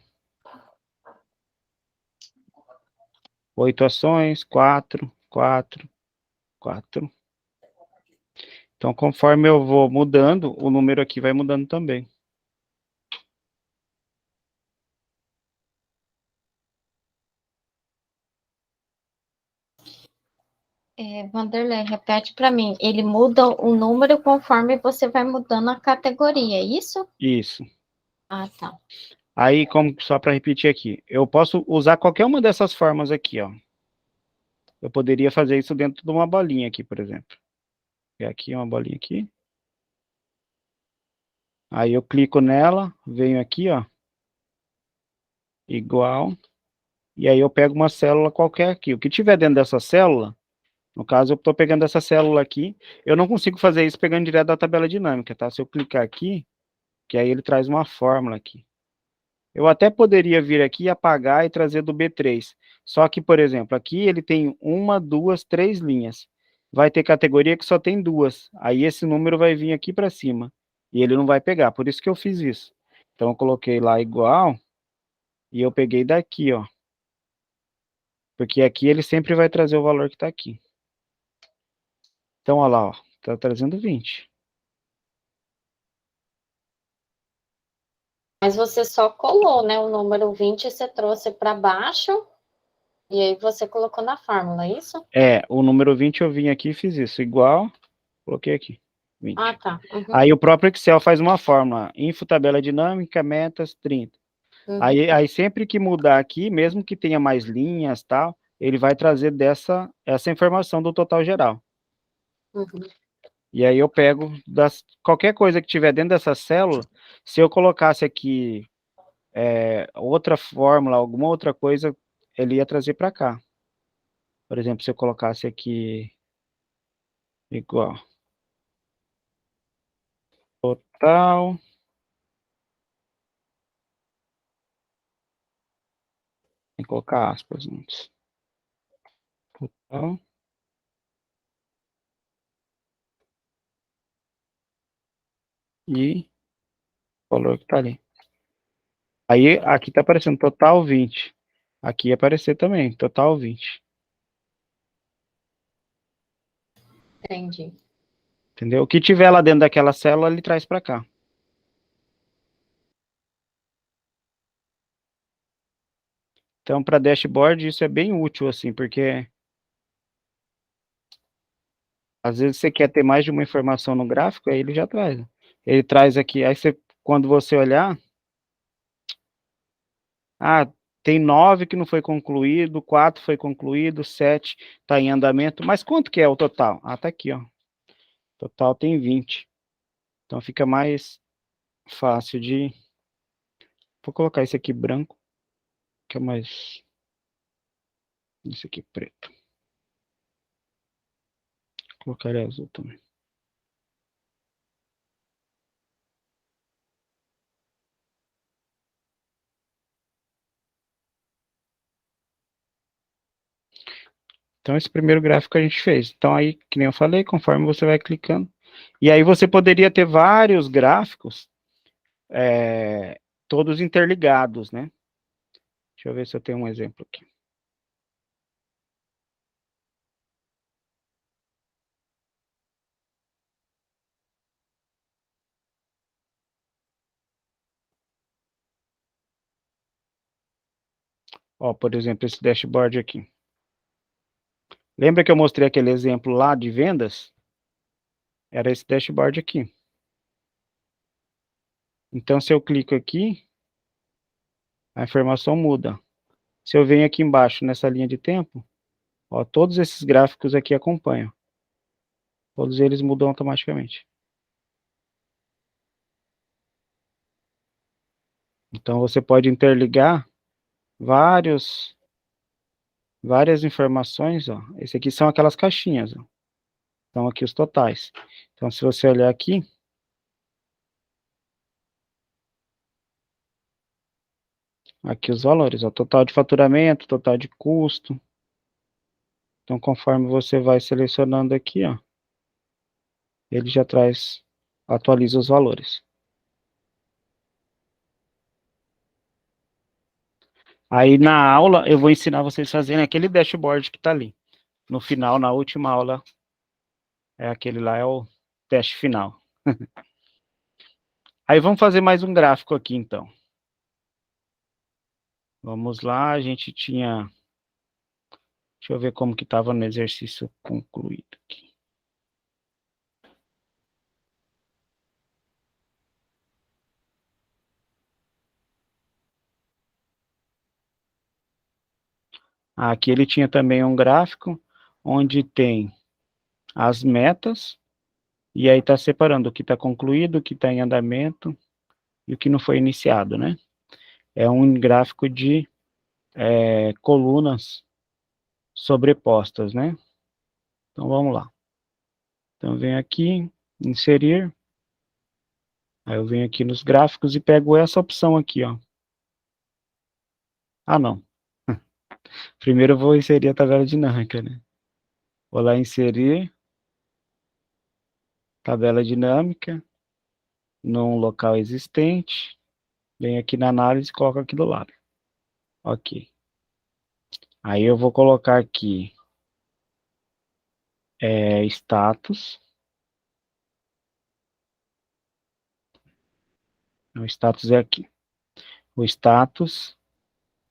8 ações, 4, 4, 4. Então, conforme eu vou mudando, o número aqui vai mudando também. Vanderlei, repete para mim. Ele muda o número conforme você vai mudando a categoria, é isso? Isso. Ah, tá. Aí, só para repetir aqui, eu posso usar qualquer uma dessas formas aqui, ó. Eu poderia fazer isso dentro de uma bolinha aqui, por exemplo. É aqui uma bolinha aqui. Aí eu clico nela, venho aqui, ó. Igual. E aí eu pego uma célula qualquer aqui. O que tiver dentro dessa célula, no caso eu estou pegando essa célula aqui, eu não consigo fazer isso pegando direto da tabela dinâmica, tá? Se eu clicar aqui, que aí ele traz uma fórmula aqui. Eu até poderia vir aqui, apagar e trazer do B3. Só que, por exemplo, aqui ele tem 1, 2, 3 linhas. Vai ter categoria que só tem 2. Aí esse número vai vir aqui para cima. E ele não vai pegar. Por isso que eu fiz isso. Então eu coloquei lá igual. E eu peguei daqui, ó. Porque aqui ele sempre vai trazer o valor que está aqui. Então, olha lá, ó. Está trazendo 20. Mas você só colou, né? O número 20 você trouxe para baixo e aí você colocou na fórmula, é isso? O número 20 eu vim aqui e fiz isso. Igual, coloquei aqui. 20. Ah, tá. Uhum. Aí o próprio Excel faz uma fórmula. Info, tabela dinâmica, metas, 30. Uhum. Aí sempre que mudar aqui, mesmo que tenha mais linhas, tal, ele vai trazer essa informação do total geral. Uhum. E aí eu pego qualquer coisa que tiver dentro dessa célula, se eu colocasse aqui outra fórmula, alguma outra coisa, ele ia trazer para cá. Por exemplo, se eu colocasse aqui igual total tem que colocar aspas antes. Total e o valor que está ali. Aí, aqui está aparecendo total 20. Aqui ia aparecer também, total 20. Entendi. Entendeu? O que tiver lá dentro daquela célula, ele traz para cá. Então, para dashboard, isso é bem útil, assim, porque às vezes você quer ter mais de uma informação no gráfico, aí ele já traz. Ele traz aqui, aí você, quando você olhar, tem 9 que não foi concluído, 4 foi concluído, 7 está em andamento, mas quanto que é o total? Tá aqui, ó. Total tem 20. Então fica mais fácil de... Vou colocar esse aqui branco, que é mais... Esse aqui preto. Vou colocar ele azul também. Então, esse primeiro gráfico a gente fez. Então, aí, que nem eu falei, conforme você vai clicando. E aí você poderia ter vários gráficos, todos interligados, né? Deixa eu ver se eu tenho um exemplo aqui. Ó, por exemplo, esse dashboard aqui. Lembra que eu mostrei aquele exemplo lá de vendas? Era esse dashboard aqui. Então, se eu clico aqui, a informação muda. Se eu venho aqui embaixo, nessa linha de tempo, ó, todos esses gráficos aqui acompanham. Todos eles mudam automaticamente. Então, você pode interligar várias informações, ó. Esse aqui são aquelas caixinhas, ó. São aqui os totais. Então, se você olhar aqui, aqui os valores, ó, total de faturamento, total de custo. Então, conforme você vai selecionando aqui, ó, ele já atualiza os valores. Aí, na aula, eu vou ensinar vocês a fazerem aquele dashboard que está ali. No final, na última aula, aquele lá é o teste final. Aí, vamos fazer mais um gráfico aqui, então. Vamos lá, a gente tinha... Deixa eu ver como que estava no exercício concluído aqui. Aqui ele tinha também um gráfico onde tem as metas, e aí está separando o que está concluído, o que está em andamento e o que não foi iniciado, né? É um gráfico de colunas sobrepostas, né? Então, vamos lá. Então, eu venho aqui, inserir. Aí eu venho aqui nos gráficos e pego essa opção aqui, ó. Não. Primeiro eu vou inserir a tabela dinâmica, né? Vou lá inserir tabela dinâmica num local existente. Venho aqui na análise e coloco aqui do lado. Ok. Aí eu vou colocar aqui status. O status é aqui. O status.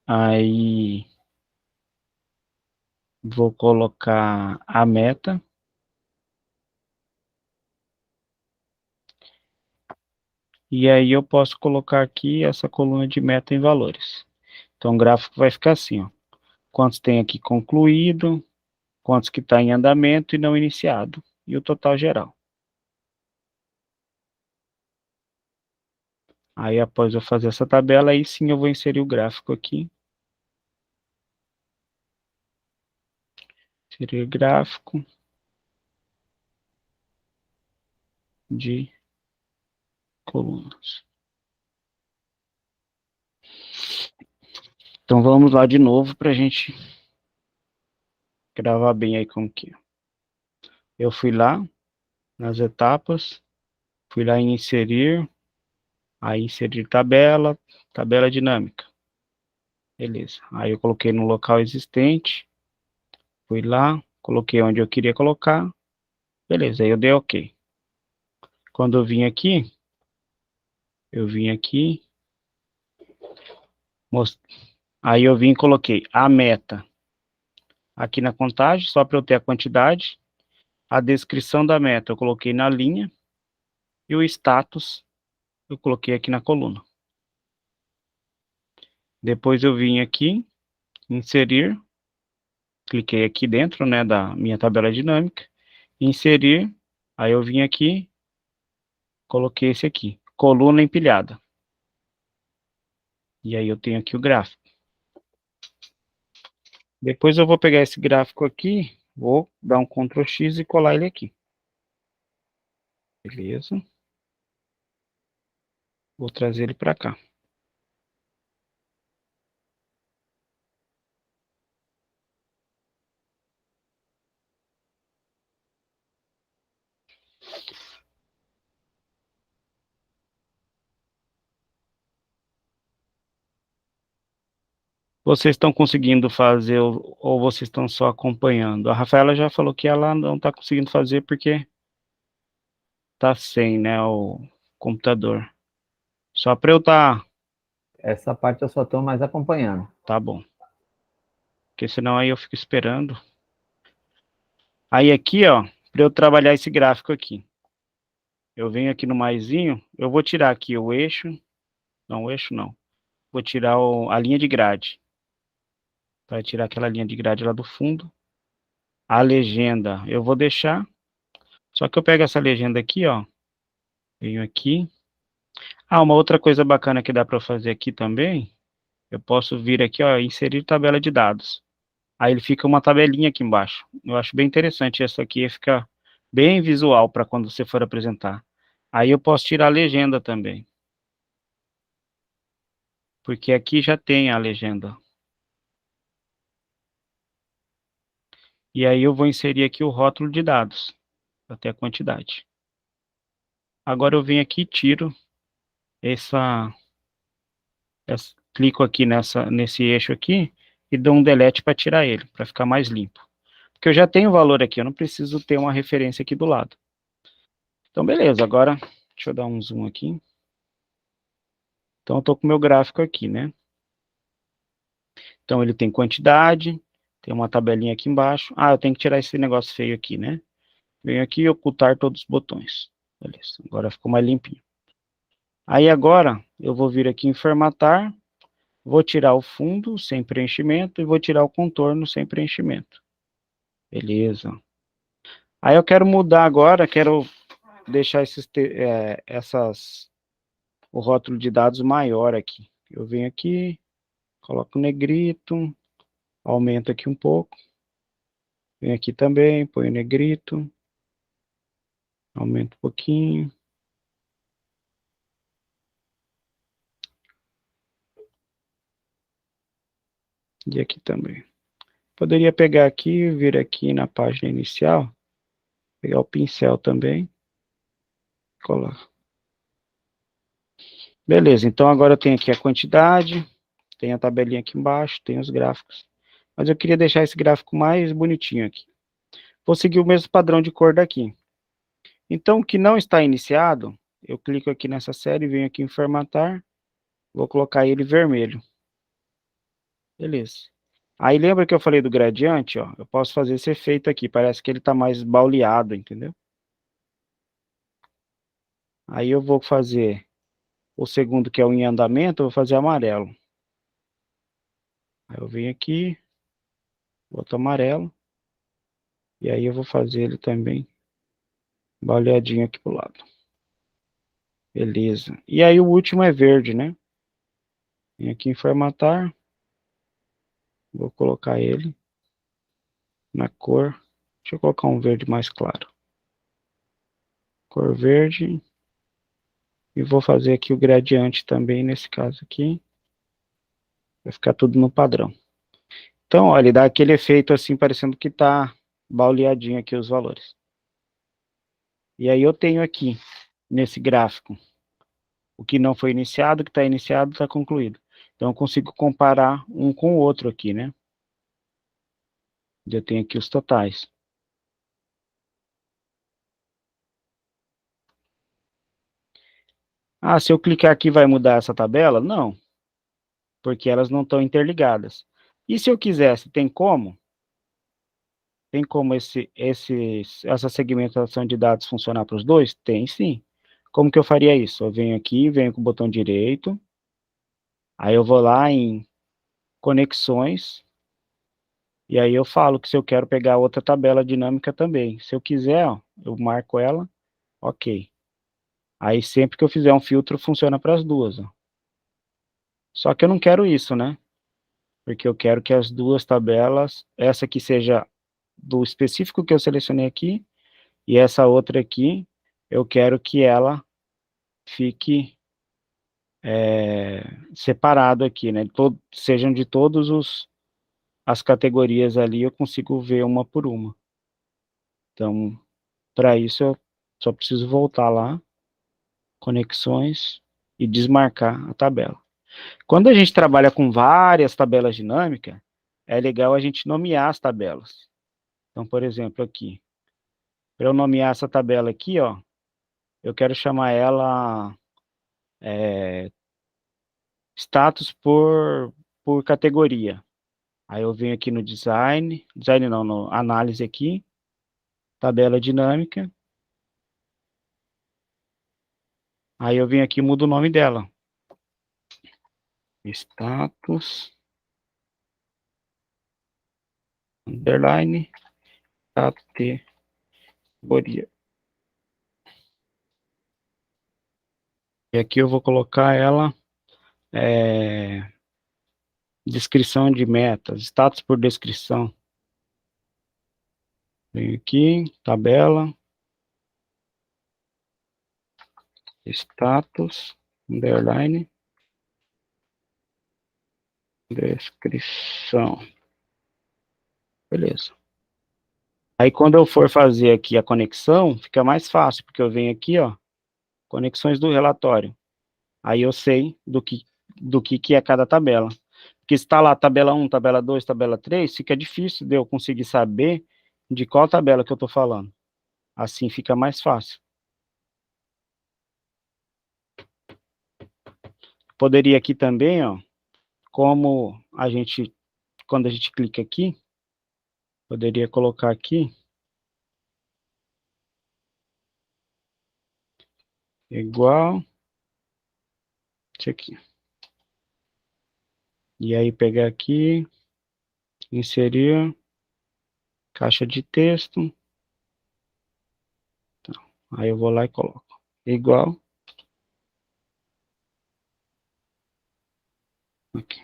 Aí vou colocar a meta. E aí eu posso colocar aqui essa coluna de meta em valores. Então o gráfico vai ficar assim, ó. Quantos tem aqui concluído, quantos que está em andamento e não iniciado, e o total geral. Aí, após eu fazer essa tabela, aí sim eu vou inserir o gráfico aqui. Inserir gráfico de colunas. Então, vamos lá de novo para a gente gravar bem aí como que é. Eu fui lá nas etapas, fui lá em inserir, aí inserir tabela, tabela dinâmica. Beleza. Aí eu coloquei no local existente, fui lá, coloquei onde eu queria colocar. Beleza, aí eu dei OK. Quando eu vim aqui, aí eu vim e coloquei a meta aqui na contagem, só para eu ter a quantidade. A descrição da meta eu coloquei na linha e o status eu coloquei aqui na coluna. Depois eu vim aqui, inserir, cliquei aqui dentro, né, da minha tabela dinâmica, inserir, aí eu vim aqui, coloquei esse aqui, coluna empilhada. E aí eu tenho aqui o gráfico. Depois eu vou pegar esse gráfico aqui, vou dar um Ctrl X e colar ele aqui. Beleza. Vou trazer ele para cá. Vocês estão conseguindo fazer ou vocês estão só acompanhando? A Rafaela já falou que ela não está conseguindo fazer porque está sem, né, o computador. Só para eu estar... Essa parte eu só estou mais acompanhando. Tá bom. Porque senão aí eu fico esperando. Aí aqui, ó, para eu trabalhar esse gráfico aqui. Eu venho aqui no maisinho, eu vou tirar aqui o eixo. Não, o eixo não. Vou tirar a linha de grade. Para tirar aquela linha de grade lá do fundo. A legenda eu vou deixar. Só que eu pego essa legenda aqui, ó. Venho aqui. Ah, uma outra coisa bacana que dá para fazer aqui também. Eu posso vir aqui, ó, inserir tabela de dados. Aí ele fica uma tabelinha aqui embaixo. Eu acho bem interessante essa aqui, fica bem visual para quando você for apresentar. Aí eu posso tirar a legenda também. Porque aqui já tem a legenda. E aí eu vou inserir aqui o rótulo de dados, até a quantidade. Agora eu venho aqui e tiro clico aqui nesse eixo aqui e dou um delete para tirar ele, para ficar mais limpo. Porque eu já tenho o valor aqui, eu não preciso ter uma referência aqui do lado. Então, beleza, agora deixa eu dar um zoom aqui. Então, eu estou com o meu gráfico aqui, né? Então, ele tem quantidade, tem uma tabelinha aqui embaixo. Ah, eu tenho que tirar esse negócio feio aqui, né? Venho aqui e ocultar todos os botões. Beleza, agora ficou mais limpinho. Aí, agora, eu vou vir aqui em formatar, vou tirar o fundo sem preenchimento e vou tirar o contorno sem preenchimento. Beleza. Aí, eu quero mudar agora, quero deixar o rótulo de dados maior aqui. Eu venho aqui, coloco negrito, aumento aqui um pouco. Venho aqui também, ponho negrito. Aumento um pouquinho. E aqui também. Poderia pegar aqui, vir aqui na página inicial, pegar o pincel também, colar. Beleza, então agora eu tenho aqui a quantidade, tem a tabelinha aqui embaixo, tem os gráficos. Mas eu queria deixar esse gráfico mais bonitinho aqui. Vou seguir o mesmo padrão de cor daqui. Então, o que não está iniciado, eu clico aqui nessa série, venho aqui em formatar, vou colocar ele vermelho. Beleza. Aí lembra que eu falei do gradiente, ó? Eu posso fazer esse efeito aqui, parece que ele está mais bauleado, entendeu? Aí eu vou fazer o segundo, que é o em andamento, eu vou fazer amarelo. Aí eu venho aqui, boto amarelo, e aí eu vou fazer ele também bauleadinho aqui pro lado. Beleza. E aí o último é verde, né? Vem aqui em formatar. Vou colocar ele na cor. Deixa eu colocar um verde mais claro. Cor verde. E vou fazer aqui o gradiente também, nesse caso aqui. Vai ficar tudo no padrão. Então, olha, ele dá aquele efeito assim, parecendo que tá bauleadinho aqui os valores. E aí eu tenho aqui, nesse gráfico, o que não foi iniciado, o que está iniciado, está concluído. Então, eu consigo comparar um com o outro aqui, né? Eu tenho aqui os totais. Ah, se eu clicar aqui vai mudar essa tabela? Não, porque elas não estão interligadas. E se eu quisesse, tem como? Tem como essa segmentação de dados funcionar para os dois? Tem sim. Como que eu faria isso? Eu venho aqui, venho com o botão direito, aí eu vou lá em conexões, e aí eu falo que se eu quero pegar outra tabela dinâmica também. Se eu quiser, ó, eu marco ela, ok. Aí sempre que eu fizer um filtro, funciona para as duas, ó. Só que eu não quero isso, né? Porque eu quero que as duas tabelas, essa aqui seja do específico que eu selecionei aqui, e essa outra aqui, eu quero que ela fique separado aqui, né? Sejam de todos as categorias ali, eu consigo ver uma por uma. Então, para isso, eu só preciso voltar lá, conexões, e desmarcar a tabela. Quando a gente trabalha com várias tabelas dinâmicas, é legal a gente nomear as tabelas. Então, por exemplo, aqui, para eu nomear essa tabela aqui, ó, eu quero chamar ela status por categoria. Aí eu venho aqui no design não, no análise aqui, tabela dinâmica. Aí eu venho aqui e mudo o nome dela. Status, underline, categoria. E aqui eu vou colocar ela, descrição de metas, status por descrição. Venho aqui, tabela, status, underline, descrição. Beleza. Aí quando eu for fazer aqui a conexão, fica mais fácil, porque eu venho aqui, ó, conexões do relatório. Aí eu sei do que é cada tabela. Porque se está lá tabela 1, tabela 2, tabela 3, fica difícil de eu conseguir saber de qual tabela que eu estou falando. Assim fica mais fácil. Poderia aqui também, ó, como quando a gente clica aqui, poderia colocar aqui, igual, isso aqui. E aí pegar aqui, inserir, caixa de texto. Então, aí eu vou lá e coloco. Igual. Aqui.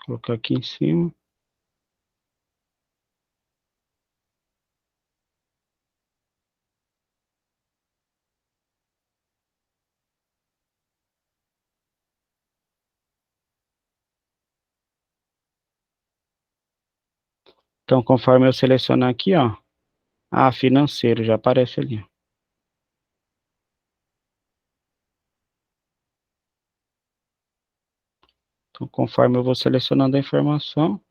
Colocar aqui em cima. Então, conforme eu selecionar aqui, ó, financeiro já aparece ali. Então, conforme eu vou selecionando a informação,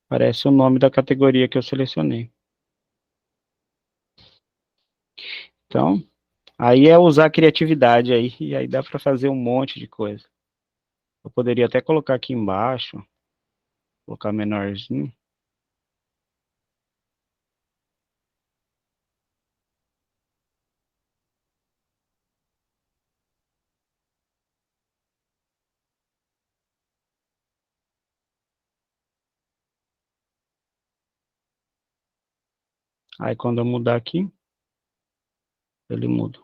aparece o nome da categoria que eu selecionei. Então, aí é usar a criatividade aí, e aí dá para fazer um monte de coisa. Eu poderia até colocar aqui embaixo, colocar menorzinho. Aí quando eu mudar aqui, ele muda.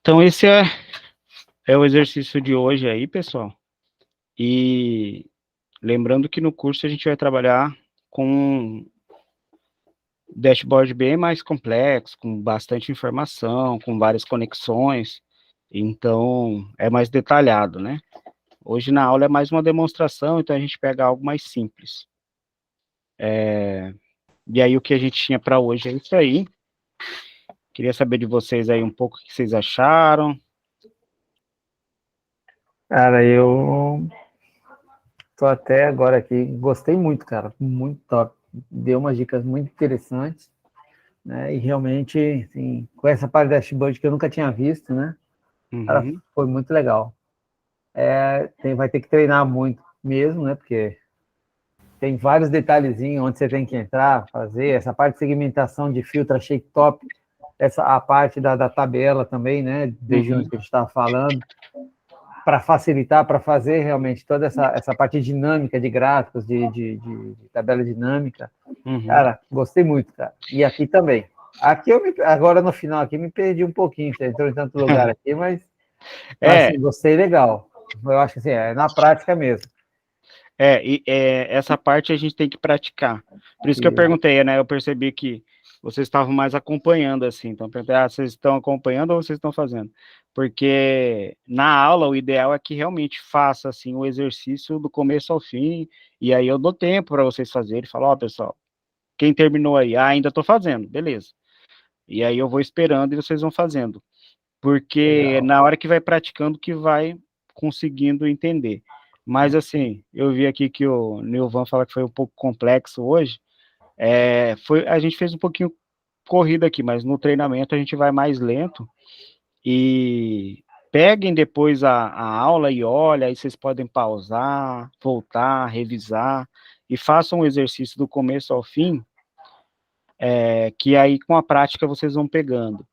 Então esse é o exercício de hoje aí, pessoal. E lembrando que no curso a gente vai trabalhar com dashboard bem mais complexo, com bastante informação, com várias conexões, então é mais detalhado, né? Hoje na aula é mais uma demonstração, então a gente pega algo mais simples. E aí o que a gente tinha para hoje é isso aí. Queria saber de vocês aí um pouco o que vocês acharam. Cara, eu tô até agora aqui, gostei muito, cara, muito top. Deu umas dicas muito interessantes, né? E realmente, assim, com essa parte da dashboard que eu nunca tinha visto, né? Cara, foi muito legal. Vai ter que treinar muito mesmo, né? Porque tem vários detalhezinhos onde você tem que entrar, fazer. Essa parte de segmentação de filtro, achei top. A parte da tabela também, né? Desde onde a gente estava falando. Para facilitar, para fazer realmente toda essa parte dinâmica de gráficos, de tabela dinâmica. Cara, gostei muito, cara. E aqui também. Aqui agora no final aqui me perdi um pouquinho, você entrou em tanto lugar aqui, mas assim, gostei legal. Eu acho que assim, é na prática mesmo. Essa parte a gente tem que praticar. Por isso que eu perguntei, né? Eu percebi que vocês estavam mais acompanhando, assim. Então, eu perguntei, vocês estão acompanhando ou vocês estão fazendo? Porque na aula, o ideal é que realmente faça, assim, o exercício do começo ao fim, e aí eu dou tempo para vocês fazerem. Falo, pessoal, quem terminou aí? Ainda estou fazendo, beleza. E aí eu vou esperando e vocês vão fazendo. Porque na hora que vai praticando que vai conseguindo entender. Mas, assim, eu vi aqui que o Nilvan fala que foi um pouco complexo hoje. A gente fez um pouquinho corrida aqui, mas no treinamento a gente vai mais lento. E peguem depois a aula e olha, aí vocês podem pausar, voltar, revisar, e façam o exercício do começo ao fim, que aí com a prática vocês vão pegando.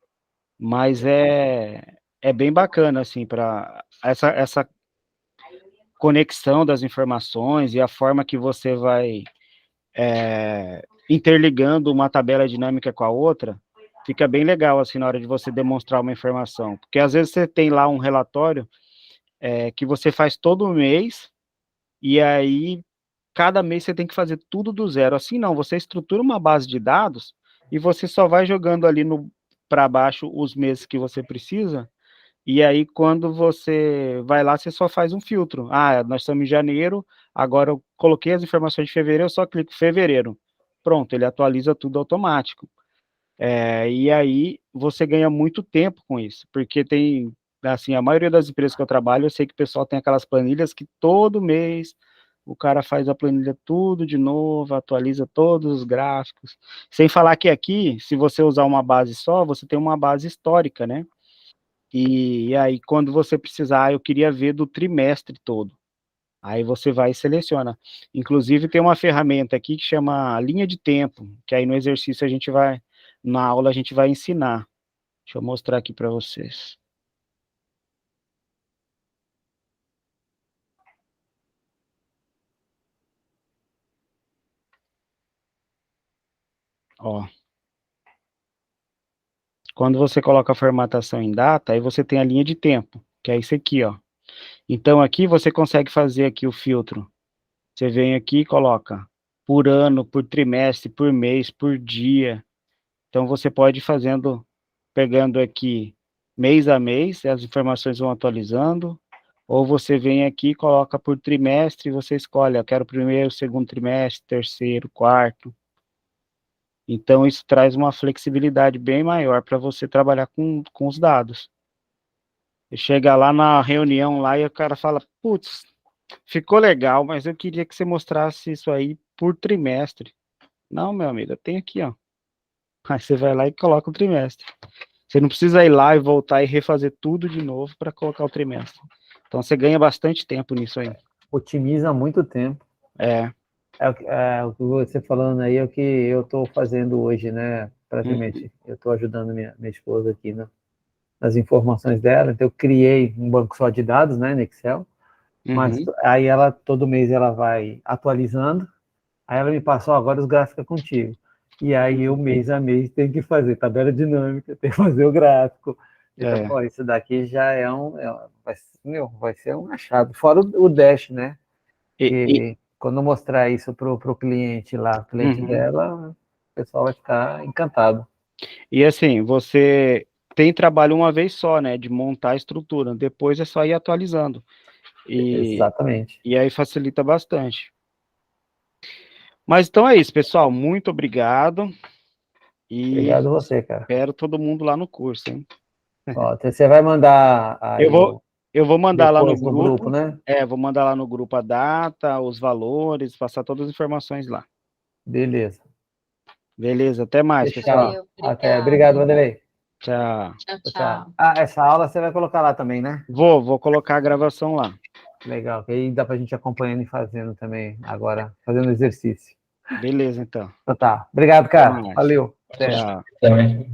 Mas é bem bacana, assim, para essa conexão das informações e a forma que você vai interligando uma tabela dinâmica com a outra, fica bem legal, assim, na hora de você demonstrar uma informação. Porque às vezes você tem lá um relatório que você faz todo mês, e aí cada mês você tem que fazer tudo do zero. Assim não, você estrutura uma base de dados e você só vai jogando ali para baixo os meses que você precisa. E aí, quando você vai lá, você só faz um filtro. Nós estamos em janeiro, agora eu coloquei as informações de fevereiro, eu só clico fevereiro. Pronto, ele atualiza tudo automático. E aí, você ganha muito tempo com isso, porque tem, assim, a maioria das empresas que eu trabalho, eu sei que o pessoal tem aquelas planilhas que todo mês o cara faz a planilha tudo de novo, atualiza todos os gráficos. Sem falar que aqui, se você usar uma base só, você tem uma base histórica, né? E aí, quando você precisar, eu queria ver do trimestre todo. Aí você vai e seleciona. Inclusive, tem uma ferramenta aqui que chama linha de tempo, que aí no exercício na aula a gente vai ensinar. Deixa eu mostrar aqui para vocês. Ó. Quando você coloca a formatação em data, aí você tem a linha de tempo, que é isso aqui, ó. Então, aqui você consegue fazer aqui o filtro. Você vem aqui e coloca por ano, por trimestre, por mês, por dia. Então, você pode ir pegando aqui mês a mês, as informações vão atualizando, ou você vem aqui e coloca por trimestre, e você escolhe, eu quero primeiro, segundo trimestre, terceiro, quarto. Então, isso traz uma flexibilidade bem maior para você trabalhar com os dados. Você chega lá na reunião lá e o cara fala, putz, ficou legal, mas eu queria que você mostrasse isso aí por trimestre. Não, meu amigo, tem aqui, ó. Aí você vai lá e coloca o trimestre. Você não precisa ir lá e voltar e refazer tudo de novo para colocar o trimestre. Então você ganha bastante tempo nisso aí. Otimiza muito tempo. O que você falando aí é o que eu estou fazendo hoje, né? Praticamente. Eu estou ajudando minha esposa aqui, né? das informações dela, então eu criei um banco só de dados, né, no Excel, mas aí ela, todo mês ela vai atualizando, aí ela me passou, agora os gráficos é contigo. E aí eu, mês a mês, tenho que fazer tabela dinâmica, tenho que fazer o gráfico. Então, pô, isso daqui já vai ser um achado. Fora o Dash, né? E quando mostrar isso pro cliente lá, o cliente dela, o pessoal vai ficar encantado. E assim, você tem trabalho uma vez só, né? De montar a estrutura. Depois é só ir atualizando. Exatamente. E aí facilita bastante. Mas então é isso, pessoal. Muito obrigado. Obrigado a você, cara. Espero todo mundo lá no curso, hein? Ó, você vai mandar aí eu vou mandar lá no grupo, né? Vou mandar lá no grupo a data, os valores, passar todas as informações lá. Beleza. Beleza, até mais, pessoal. Até. Obrigado, Vanderlei. Tchau. Tchau. Essa aula você vai colocar lá também, né? Vou colocar a gravação lá. Legal, que aí dá pra gente acompanhando e fazendo também, agora, fazendo exercício. Beleza, então. Então tá. Obrigado, cara. Valeu. Tchau. Também.